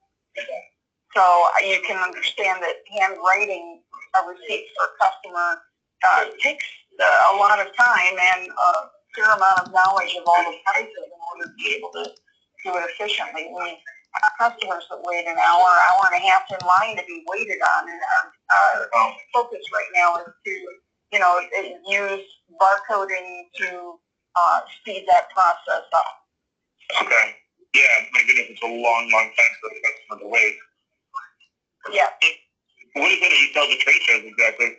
[SPEAKER 4] So you can understand that handwriting a receipt for a customer takes a lot of time and a fair amount of knowledge of all the prices in order to be able to do it efficiently. We have customers that wait an hour and a half in line to be waited on, and our focus right now is to, use barcoding to speed that process up.
[SPEAKER 5] Okay. Yeah, my goodness, it's a long time for the customer to wait.
[SPEAKER 4] Yeah.
[SPEAKER 5] What is it that you sell to trade shows exactly?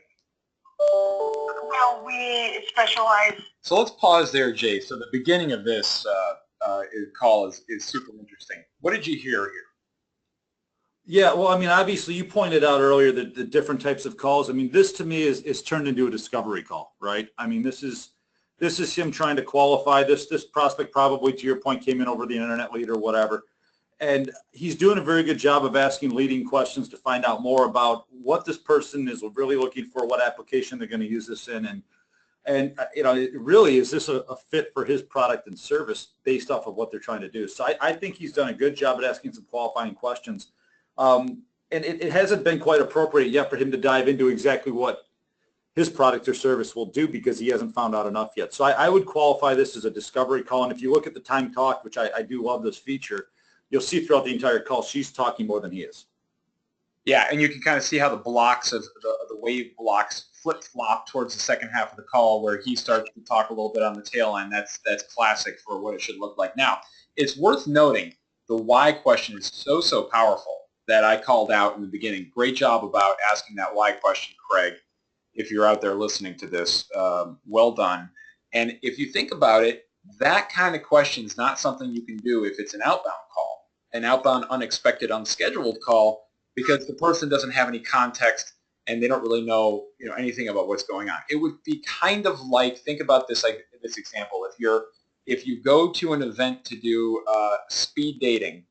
[SPEAKER 4] Well, we specialize.
[SPEAKER 2] So let's pause there, Jay. So the beginning of this call is super interesting. What did you hear here?
[SPEAKER 3] Yeah, well, I mean, obviously you pointed out earlier that the different types of calls. I mean, this to me is turned into a discovery call, right? I mean, this is him trying to qualify this prospect, probably to your point, came in over the internet lead or whatever. And he's doing a very good job of asking leading questions to find out more about what this person is really looking for, what application they're going to use this in. And, really, is this a fit for his product and service based off of what they're trying to do? So I think he's done a good job at asking some qualifying questions. And it hasn't been quite appropriate yet for him to dive into exactly what his product or service will do because he hasn't found out enough yet. So I would qualify this as a discovery call. And if you look at the time talk, which I do love this feature, you'll see throughout the entire call, she's talking more than he is.
[SPEAKER 2] Yeah, and you can kind of see how the blocks of the wave blocks flip-flop towards the second half of the call where he starts to talk a little bit on the tail end. That's classic for what it should look like. Now, it's worth noting the why question is so powerful that I called out in the beginning. Great job about asking that why question, Craig, if you're out there listening to this. Well done. And if you think about it, that kind of question is not something you can do if it's an outbound call, an outbound unexpected unscheduled call, because the person doesn't have any context and they don't really know, anything about what's going on. It would be kind of like, think about this like this example. If you go to an event to do speed dating,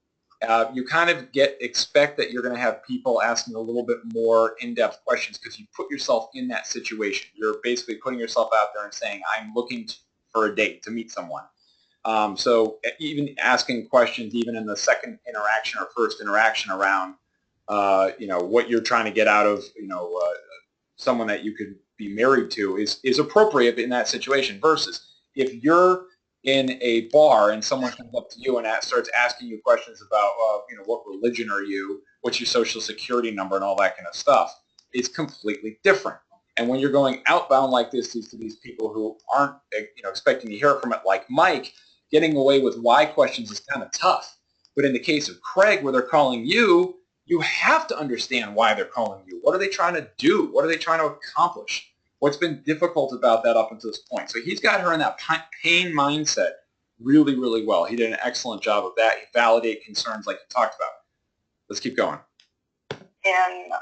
[SPEAKER 2] you kind of expect that you're going to have people asking a little bit more in-depth questions because you put yourself in that situation. You're basically putting yourself out there and saying, I'm looking for a date to meet someone. So even asking questions, even in the second interaction or first interaction around, what you're trying to get out of, someone that you could be married to is appropriate in that situation versus if you're in a bar and someone comes up to you and starts asking you questions about, what religion are you, what's your social security number and all that kind of stuff, it's completely different. And when you're going outbound like this to these people who aren't, expecting to hear from it like Mike, getting away with why questions is kind of tough. But in the case of Craig, where they're calling you, you have to understand why they're calling you. What are they trying to do? What are they trying to accomplish? What's been difficult about that up until this point? So he's got her in that pain mindset really, really well. He did an excellent job of that. He validated concerns like you talked about. Let's keep going.
[SPEAKER 7] And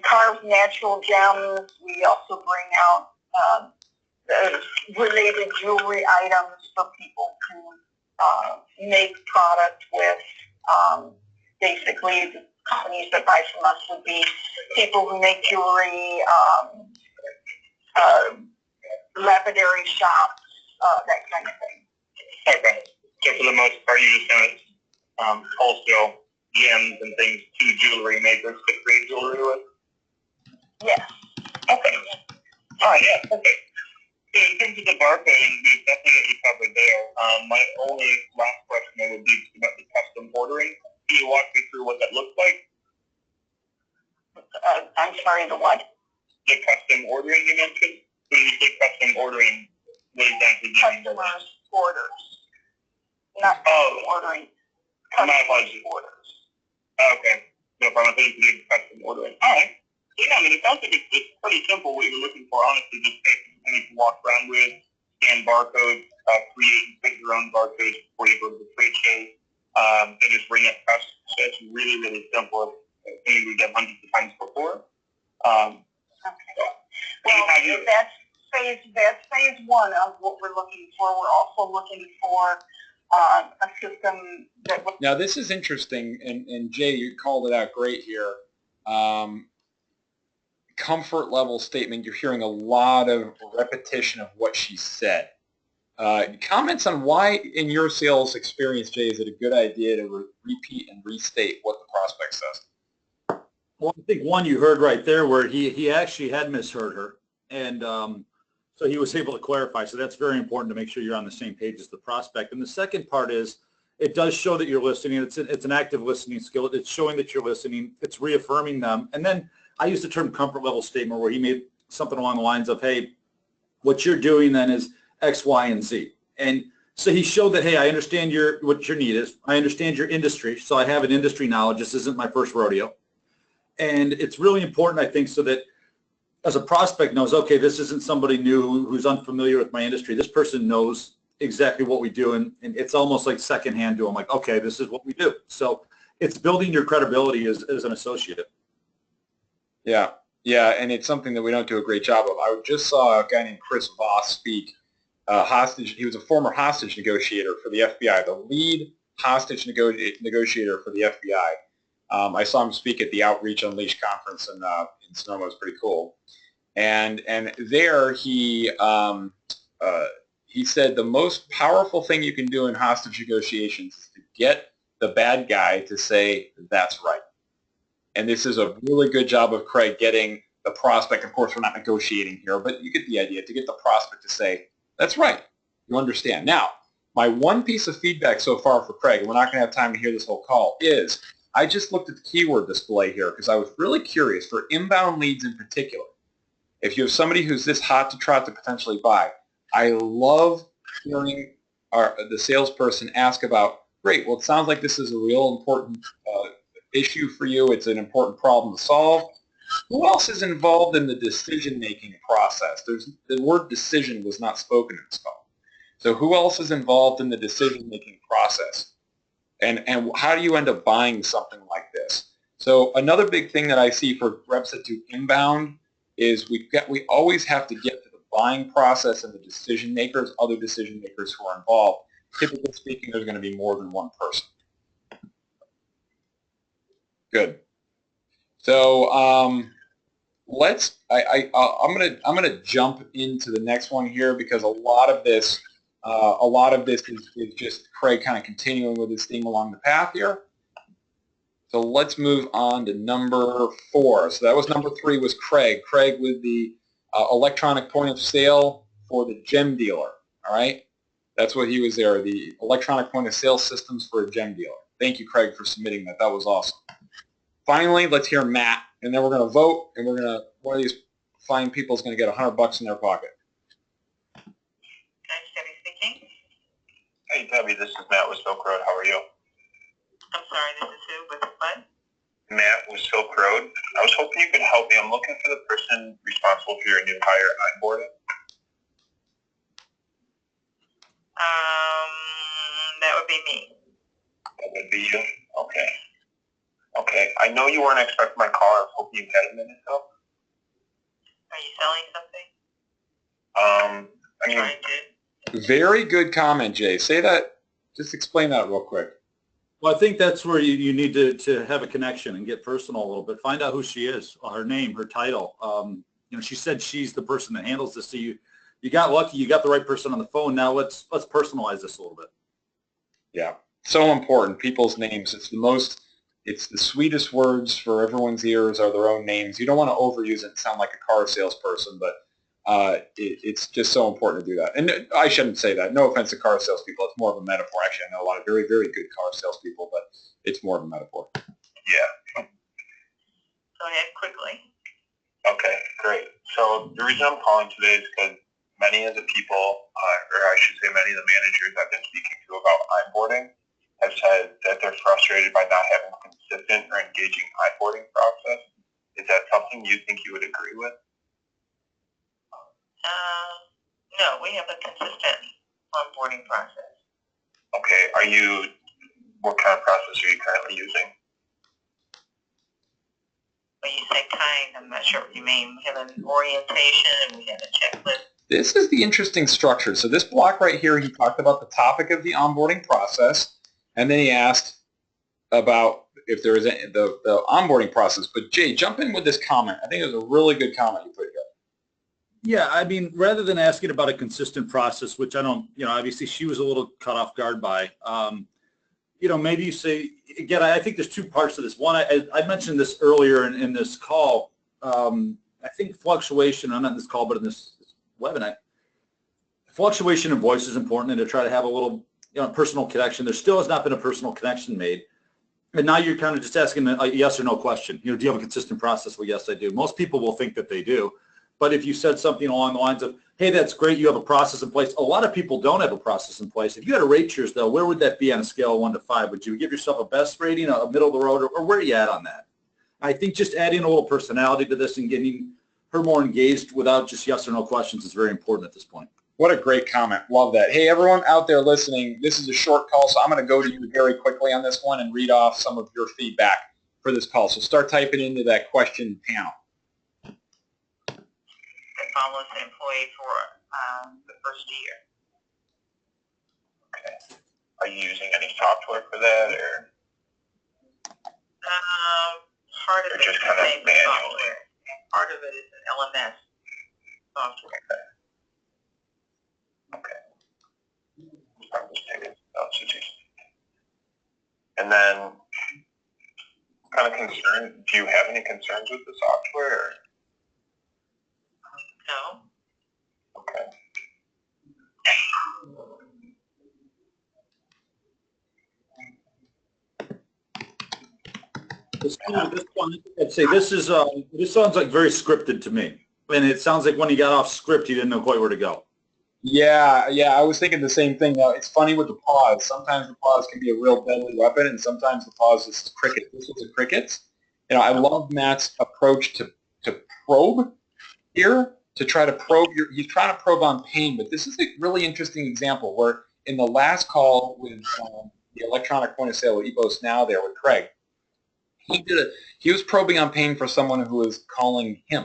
[SPEAKER 7] carved natural gems. We also bring out related jewelry items for people to make product with. Basically, the companies that buy from us would be people who make jewelry, lapidary shops, that kind of thing.
[SPEAKER 5] Okay. So for the most part, you just kind of wholesale gems and things to jewelry makers to create jewelry with?
[SPEAKER 7] Yes.
[SPEAKER 5] Okay. All right, yeah, okay. So in terms of the barcoding, we definitely get you covered there. My only last question would be about the custom ordering. Can you walk me through what that looks like?
[SPEAKER 7] I'm sorry, the what?
[SPEAKER 5] The custom ordering you mentioned. When you say custom ordering, what exactly do you mean?
[SPEAKER 7] Customers' orders. Not ordering.
[SPEAKER 5] My apologies.
[SPEAKER 7] Orders.
[SPEAKER 5] Okay. No problem. I think you can do custom ordering. All right. So yeah, it sounds like it's pretty simple what you're looking for, honestly. Just something you can walk around with, scan barcodes, create and print your own barcodes before you go to the trade show. And just bring up customers. So it's really, really simple. Things we've done hundreds of times before.
[SPEAKER 7] Okay. Well, that's phase one of what we're looking for. We're also looking for a system that.
[SPEAKER 2] Now this is interesting, and Jay, you called it out great here. Comfort level statement. You're hearing a lot of repetition of what she said. Comments on why, in your sales experience, Jay, is it a good idea to repeat and restate what the prospect says?
[SPEAKER 3] Well, I think one you heard right there where he actually had misheard her, and so he was able to clarify. So that's very important to make sure you're on the same page as the prospect. And the second part is it does show that you're listening. It's an active listening skill. It's showing that you're listening. It's reaffirming them. And then I use the term comfort level statement where he made something along the lines of, hey, what you're doing then is X, Y, and Z. And so he showed that, hey, I understand what your need is. I understand your industry, so I have an industry knowledge. This isn't my first rodeo. And it's really important, I think, so that as a prospect knows, okay, this isn't somebody new who's unfamiliar with my industry. This person knows exactly what we do, and it's almost like secondhand to them, like, okay, this is what we do. So it's building your credibility as an associate.
[SPEAKER 2] Yeah, and it's something that we don't do a great job of. I just saw a guy named Chris Voss speak. He was a former hostage negotiator for the FBI, the lead hostage negotiator for the FBI. I saw him speak at the Outreach Unleashed conference in Sonoma. It was pretty cool. And there he said the most powerful thing you can do in hostage negotiations is to get the bad guy to say, that's right. And this is a really good job of Craig getting the prospect, of course we're not negotiating here, but you get the idea, to get the prospect to say, that's right, you understand. Now, my one piece of feedback so far for Craig, and we're not going to have time to hear this whole call, is I just looked at the keyword display here because I was really curious for inbound leads in particular. If you have somebody who's this hot to trot to potentially buy, I love hearing the salesperson ask about, great, well, it sounds like this is a real important issue for you. It's an important problem to solve. Who else is involved in the decision-making process? The word decision was not spoken in this call. So who else is involved in the decision-making process? And how do you end up buying something like this? So another big thing that I see for reps that do inbound is we always have to get to the buying process and the decision makers, other decision makers who are involved. Typically speaking, there's going to be more than one person. Good. So I'm gonna jump into the next one here because a lot of this is just Craig kind of continuing with his theme along the path here. So let's move on to number 4. So that was number 3 was Craig. Craig with the electronic point of sale for the gem dealer. All right, that's what he was there. The electronic point of sale systems for a gem dealer. Thank you, Craig, for submitting that. That was awesome. Finally, let's hear Matt, and then we're going to vote, and one of these fine people is going to get $100 in their pocket.
[SPEAKER 7] Thanks, Debbie speaking.
[SPEAKER 6] Hey, Debbie, this is Matt with Silk Road. How are you?
[SPEAKER 7] I'm sorry, this is who with what?
[SPEAKER 6] Matt with Silk Road. I was hoping you could help me. I'm looking for the person responsible for your new hire onboarding.
[SPEAKER 7] That would be me.
[SPEAKER 6] That would be you? Okay. Okay. I know you weren't expecting my call. I was hoping you had a minute, though.
[SPEAKER 7] Are you selling something?
[SPEAKER 6] I mean,
[SPEAKER 7] Trying to.
[SPEAKER 2] Very good comment, Jay. Say that. Just explain that real quick.
[SPEAKER 3] Well, I think that's where you need to have a connection and get personal a little bit. Find out who she is, her name, her title. She said she's the person that handles this. So you got lucky. You got the right person on the phone. Now let's personalize this a little bit. Yeah,
[SPEAKER 2] so important. People's names. It's the sweetest words for everyone's ears are their own names. You don't want to overuse it and sound like a car salesperson, but it's just so important to do that. And I shouldn't say that. No offense to car salespeople. It's more of a metaphor. Actually, I know a lot of very, very good car salespeople, but it's more of a metaphor.
[SPEAKER 6] Yeah.
[SPEAKER 7] Go ahead quickly.
[SPEAKER 6] Okay, great. So the reason I'm calling today is because many of the people, or I should say many of the managers I've been speaking to about onboarding have said that they're frustrated by not having a consistent or engaging onboarding process. Is that something you think you would agree with?
[SPEAKER 7] No, we have a consistent onboarding process.
[SPEAKER 6] Okay, what kind of process are you currently using?
[SPEAKER 7] When you say kind, I'm not sure what you mean. We have an orientation, we have a checklist.
[SPEAKER 2] This is the interesting structure. So this block right here, he talked about the topic of the onboarding process, and then he asked about if there is the onboarding process. But Jay, jump in with this comment. I think it was a really good comment you put here.
[SPEAKER 3] Yeah, I mean, rather than asking about a consistent process, which I don't, obviously she was a little caught off guard by, maybe you say, again, I think there's 2 parts to this. One, I mentioned this earlier in this call. I think fluctuation, not in this call, but in this webinar, fluctuation in voice is important, and to try to have a little personal connection. There still has not been a personal connection made. And now you're kind of just asking a yes or no question. Do you have a consistent process? Well, yes, I do. Most people will think that they do. But if you said something along the lines of, hey, that's great, you have a process in place. A lot of people don't have a process in place. If you had to rate yours, though, where would that be on a scale of 1 to 5? Would you give yourself a best rating, a middle of the road, or where are you at on that? I think just adding a little personality to this and getting her more engaged without just yes or no questions is very important at this point.
[SPEAKER 2] What a great comment. Love that. Hey, everyone out there listening, this is a short call, so I'm going to go to you very quickly on this one and read off some of your feedback for this call. So start typing into that question panel.
[SPEAKER 7] That follows the employee for the first year.
[SPEAKER 6] Okay. Are you using any software for that, or?
[SPEAKER 7] Part of it
[SPEAKER 6] just
[SPEAKER 7] is
[SPEAKER 6] kind of
[SPEAKER 7] the same
[SPEAKER 6] manually?
[SPEAKER 7] software. Part of it is an LMS.
[SPEAKER 5] software. Okay. I'm just taking notes. And then, kind of concern, do you have any concerns with the software? Or?
[SPEAKER 7] No.
[SPEAKER 5] Okay.
[SPEAKER 3] This one, I'd say this sounds like very scripted to me. And it sounds like when he got off script, he didn't know quite where to go.
[SPEAKER 2] Yeah, I was thinking the same thing. Now, it's funny with the pause. Sometimes the pause can be a real deadly weapon, and sometimes the pause is cricket. This was a crickets. I love Matt's approach to probe here, to try to probe. He's trying to probe on pain, but this is a really interesting example where in the last call with the electronic point of sale with EBOS Now there with Craig, he was probing on pain for someone who was calling him.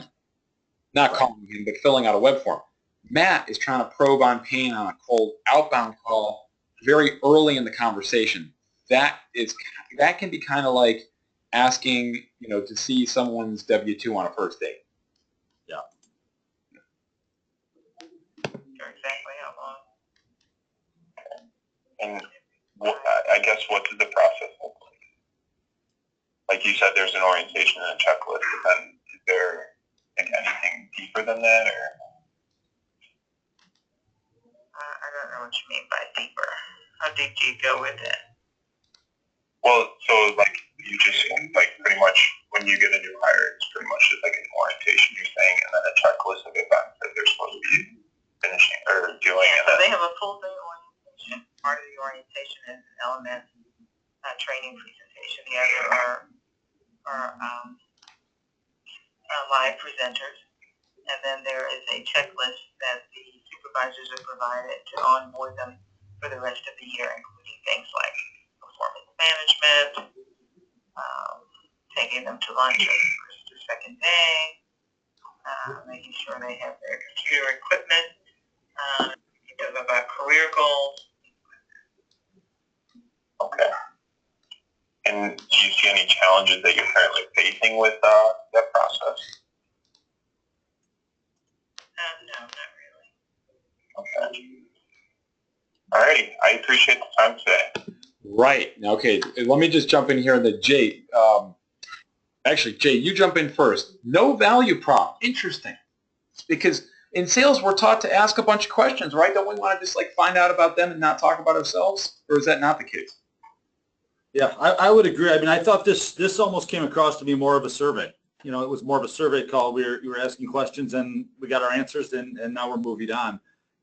[SPEAKER 2] Not calling him, but filling out a web form. Matt is trying to probe on pain on a cold outbound call very early in the conversation. That can be kind of like asking, to see someone's W-2 on a first date.
[SPEAKER 3] Yeah.
[SPEAKER 7] You're exactly how long.
[SPEAKER 5] And I guess what does the process look like? Like you said, there's an orientation and a checklist, but then is there anything deeper than that, or?
[SPEAKER 7] I don't know what you mean by deeper. How deep do you go with it?
[SPEAKER 5] Well, so you just pretty much when you get a new hire, it's pretty much just like an orientation you're saying, and then a checklist of events that they're supposed to be finishing or doing.
[SPEAKER 7] Yeah, so they have a full day orientation. Part of the orientation is an element training presentation. The other are live presenters. And then there is a checklist that the supervisors are provided to onboard them for the rest of the year, including things like performance management, taking them to lunch on the first or second day, making sure they have their computer equipment, talking about career goals.
[SPEAKER 5] Okay. And do you see any challenges that you're currently facing with that process?
[SPEAKER 7] No, not really.
[SPEAKER 5] Okay. All righty. I appreciate the time today.
[SPEAKER 2] Right. Okay. Let me just jump in here. Jay, actually, Jay, you jump in first. No value prop. Interesting. Because in sales, we're taught to ask a bunch of questions, right? Don't we want to just find out about them and not talk about ourselves? Or is that not the case?
[SPEAKER 3] Yeah, I would agree. I mean, I thought this almost came across to be more of a survey. It was more of a survey call. We were asking questions and we got our answers, and now we're moving on.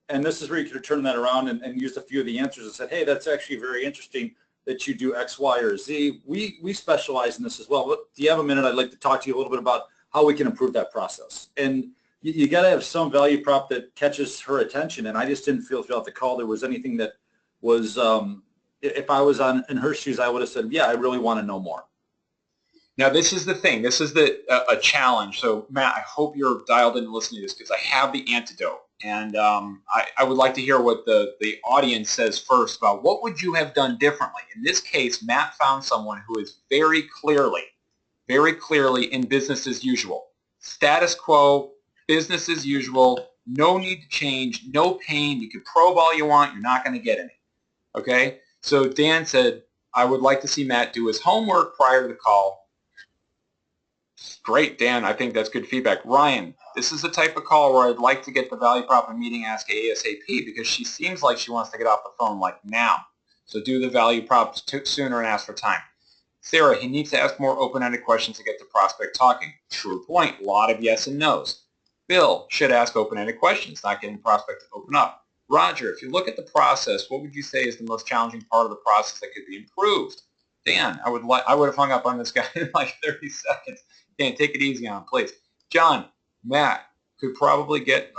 [SPEAKER 3] And this is where you could turn that around and use a few of the answers and said, hey, that's actually very interesting that you do X, Y, or Z. We specialize in this as well. But do you have a minute? I'd like to talk to you a little bit about how we can improve that process. And you got to have some value prop that catches her attention. And I just didn't feel throughout the call there was anything that was, if I was in her shoes, I would have said, yeah, I really want to know more.
[SPEAKER 2] Now, this is the thing. This is a challenge. So, Matt, I hope you're dialed in and listening to this because I have the antidote. And I would like to hear what the audience says first about what would you have done differently. In this case, Matt found someone who is very clearly in business as usual. Status quo, business as usual, no need to change, no pain. You can probe all you want. You're not going to get any. Okay? So Dan said, I would like to see Matt do his homework prior to the call. Great, Dan. I think that's good feedback. Ryan, this is the type of call where I'd like to get the value prop and meeting ask ASAP because she seems like she wants to get off the phone now. So do the value props sooner and ask for time. Sarah, he needs to ask more open-ended questions to get the prospect talking. True point. A lot of yes and no's. Bill should ask open-ended questions, not getting prospect to open up. Roger, if you look at the process, what would you say is the most challenging part of the process that could be improved? Dan, I would have hung up on this guy in 30 seconds. Dan, take it easy on him, please. John, Matt could probably get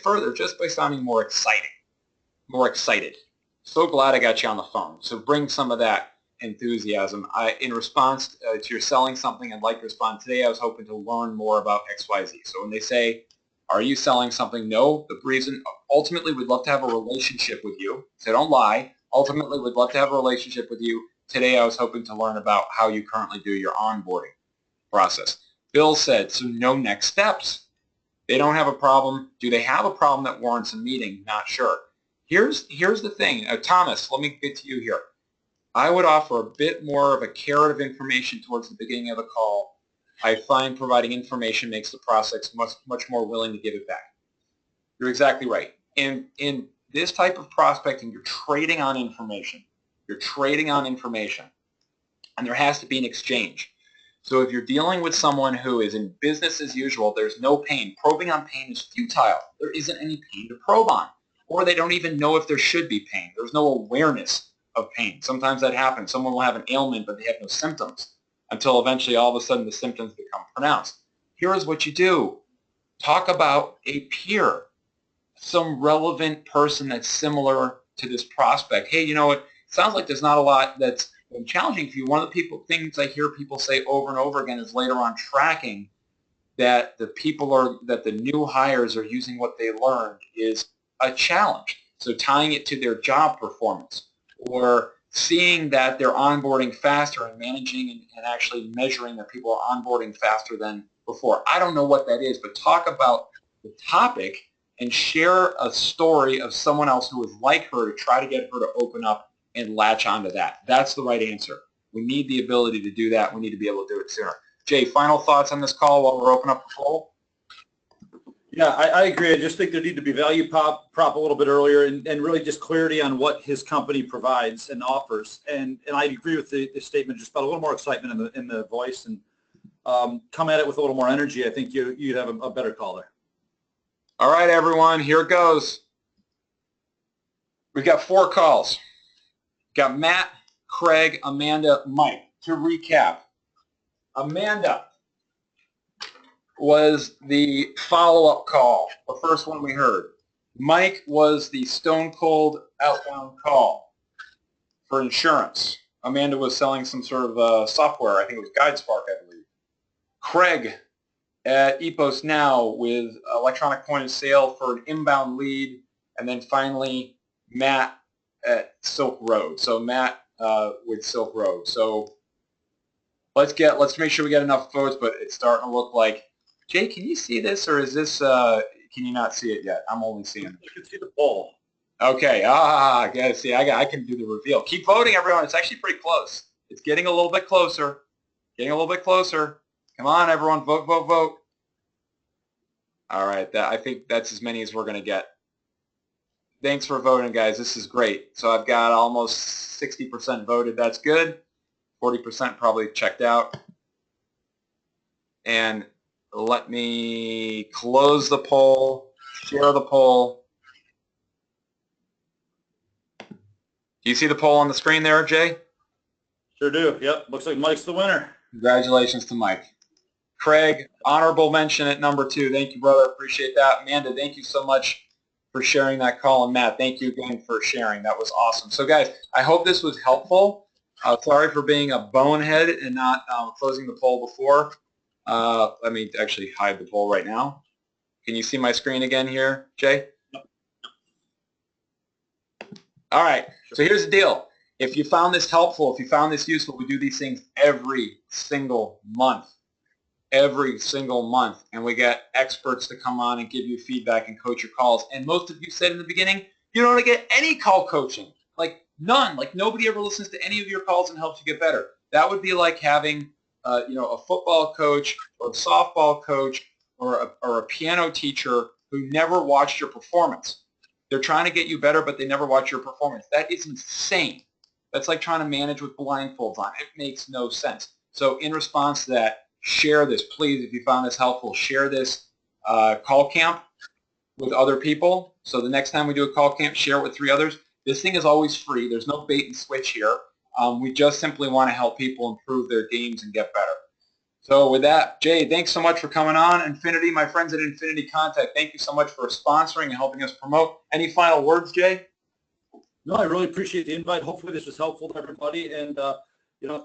[SPEAKER 2] further just by sounding more excited. So glad I got you on the phone. So bring some of that enthusiasm. In response to your selling something, I'd like to respond. Today I was hoping to learn more about XYZ. So when they say, are you selling something? No, the reason, ultimately we'd love to have a relationship with you. So don't lie. Ultimately we'd love to have a relationship with you. Today I was hoping to learn about how you currently do your onboarding process. Bill said, so no next steps. They don't have a problem. Do they have a problem that warrants a meeting? Not sure. Here's the thing. Thomas, let me get to you here. I would offer a bit more of a carrot of information towards the beginning of the call. I find providing information makes the prospects much more willing to give it back. You're exactly right. In this type of prospecting, you're trading on information. You're trading on information. And there has to be an exchange. So if you're dealing with someone who is in business as usual, there's no pain. Probing on pain is futile. There isn't any pain to probe on. Or they don't even know if there should be pain. There's no awareness of pain. Sometimes that happens. Someone will have an ailment, but they have no symptoms until eventually all of a sudden the symptoms become pronounced. Here is what you do. Talk about a peer, some relevant person that's similar to this prospect. Hey, you know what? It sounds like there's not a lot that's challenging for you. One of the things I hear people say over and over again is later on tracking that the new hires are using what they learned is a challenge. So tying it to their job performance or seeing that they're onboarding faster and managing and actually measuring that people are onboarding faster than before. I don't know what that is, but talk about the topic and share a story of someone else who was like her to try to get her to open up and latch onto that. That's the right answer. We need the ability to do that. We need to be able to do it sooner. Jay, final thoughts on this call while we're opening up the poll?
[SPEAKER 3] Yeah, I agree. I just think there need to be value prop a little bit earlier and really just clarity on what his company provides and offers. And I agree with the statement, just about a little more excitement in the voice and come at it with a little more energy. I think you'd have a better call there.
[SPEAKER 2] All right, everyone, here it goes. We've got 4 calls. Got Matt, Craig, Amanda, Mike. To recap, Amanda was the follow-up call, the first one we heard. Mike was the stone-cold outbound call for insurance. Amanda was selling some sort of software. I think it was GuideSpark, I believe. Craig at Epos Now with electronic point of sale for an inbound lead. And then finally, Matt at Silk Road. So Matt with Silk Road. So let's make sure we get enough votes, but it's starting to look like. Jay, can you see this, or is this? Can you not see it yet? I'm only seeing.
[SPEAKER 3] You can see the poll.
[SPEAKER 2] Okay. Gotta see. I can do the reveal. Keep voting, everyone. It's actually pretty close. It's getting a little bit closer. Getting a little bit closer. Come on, everyone. Vote, vote, vote. All right. I think that's as many as we're gonna get. Thanks for voting, guys. This is great. So I've got almost 60% voted. That's good. 40% probably checked out. And let me close the poll, share the poll. Do you see the poll on the screen there, Jay?
[SPEAKER 3] Sure do. Yep. Looks like Mike's the winner.
[SPEAKER 2] Congratulations to Mike. Craig, honorable mention at number 2. Thank you, brother. Appreciate that. Amanda, thank you so much for sharing that call. And Matt, thank you again for sharing. That was awesome. So, guys, I hope this was helpful. Sorry for being a bonehead and not closing the poll before. Let me actually hide the poll right now. Can you see my screen again here, Jay? All right. So here's the deal. If you found this helpful, if you found this useful, we do these things every single month. Every single month. And we get experts to come on and give you feedback and coach your calls. And most of you said in the beginning, you don't get any call coaching. Like none. Like nobody ever listens to any of your calls and helps you get better. That would be like having a football coach or a softball coach or a piano teacher who never watched your performance. They're trying to get you better, but they never watch your performance. That is insane. That's like trying to manage with blindfolds on. It makes no sense. So in response to that, share this. Please, if you found this helpful, share this call camp with other people. So the next time we do a call camp, share it with 3 others. This thing is always free. There's no bait and switch here. We just simply want to help people improve their games and get better. So with that, Jay, thanks so much for coming on. Infinity, my friends at Infinity Contact, thank you so much for sponsoring and helping us promote. Any final words, Jay?
[SPEAKER 3] No, I really appreciate the invite. Hopefully this was helpful to everybody. And,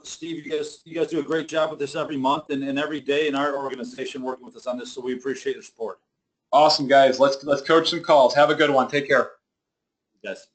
[SPEAKER 3] Steve, you guys do a great job with this every month and every day in our organization working with us on this. So we appreciate your support.
[SPEAKER 2] Awesome, guys. Let's coach some calls. Have a good one. Take care.
[SPEAKER 3] Yes.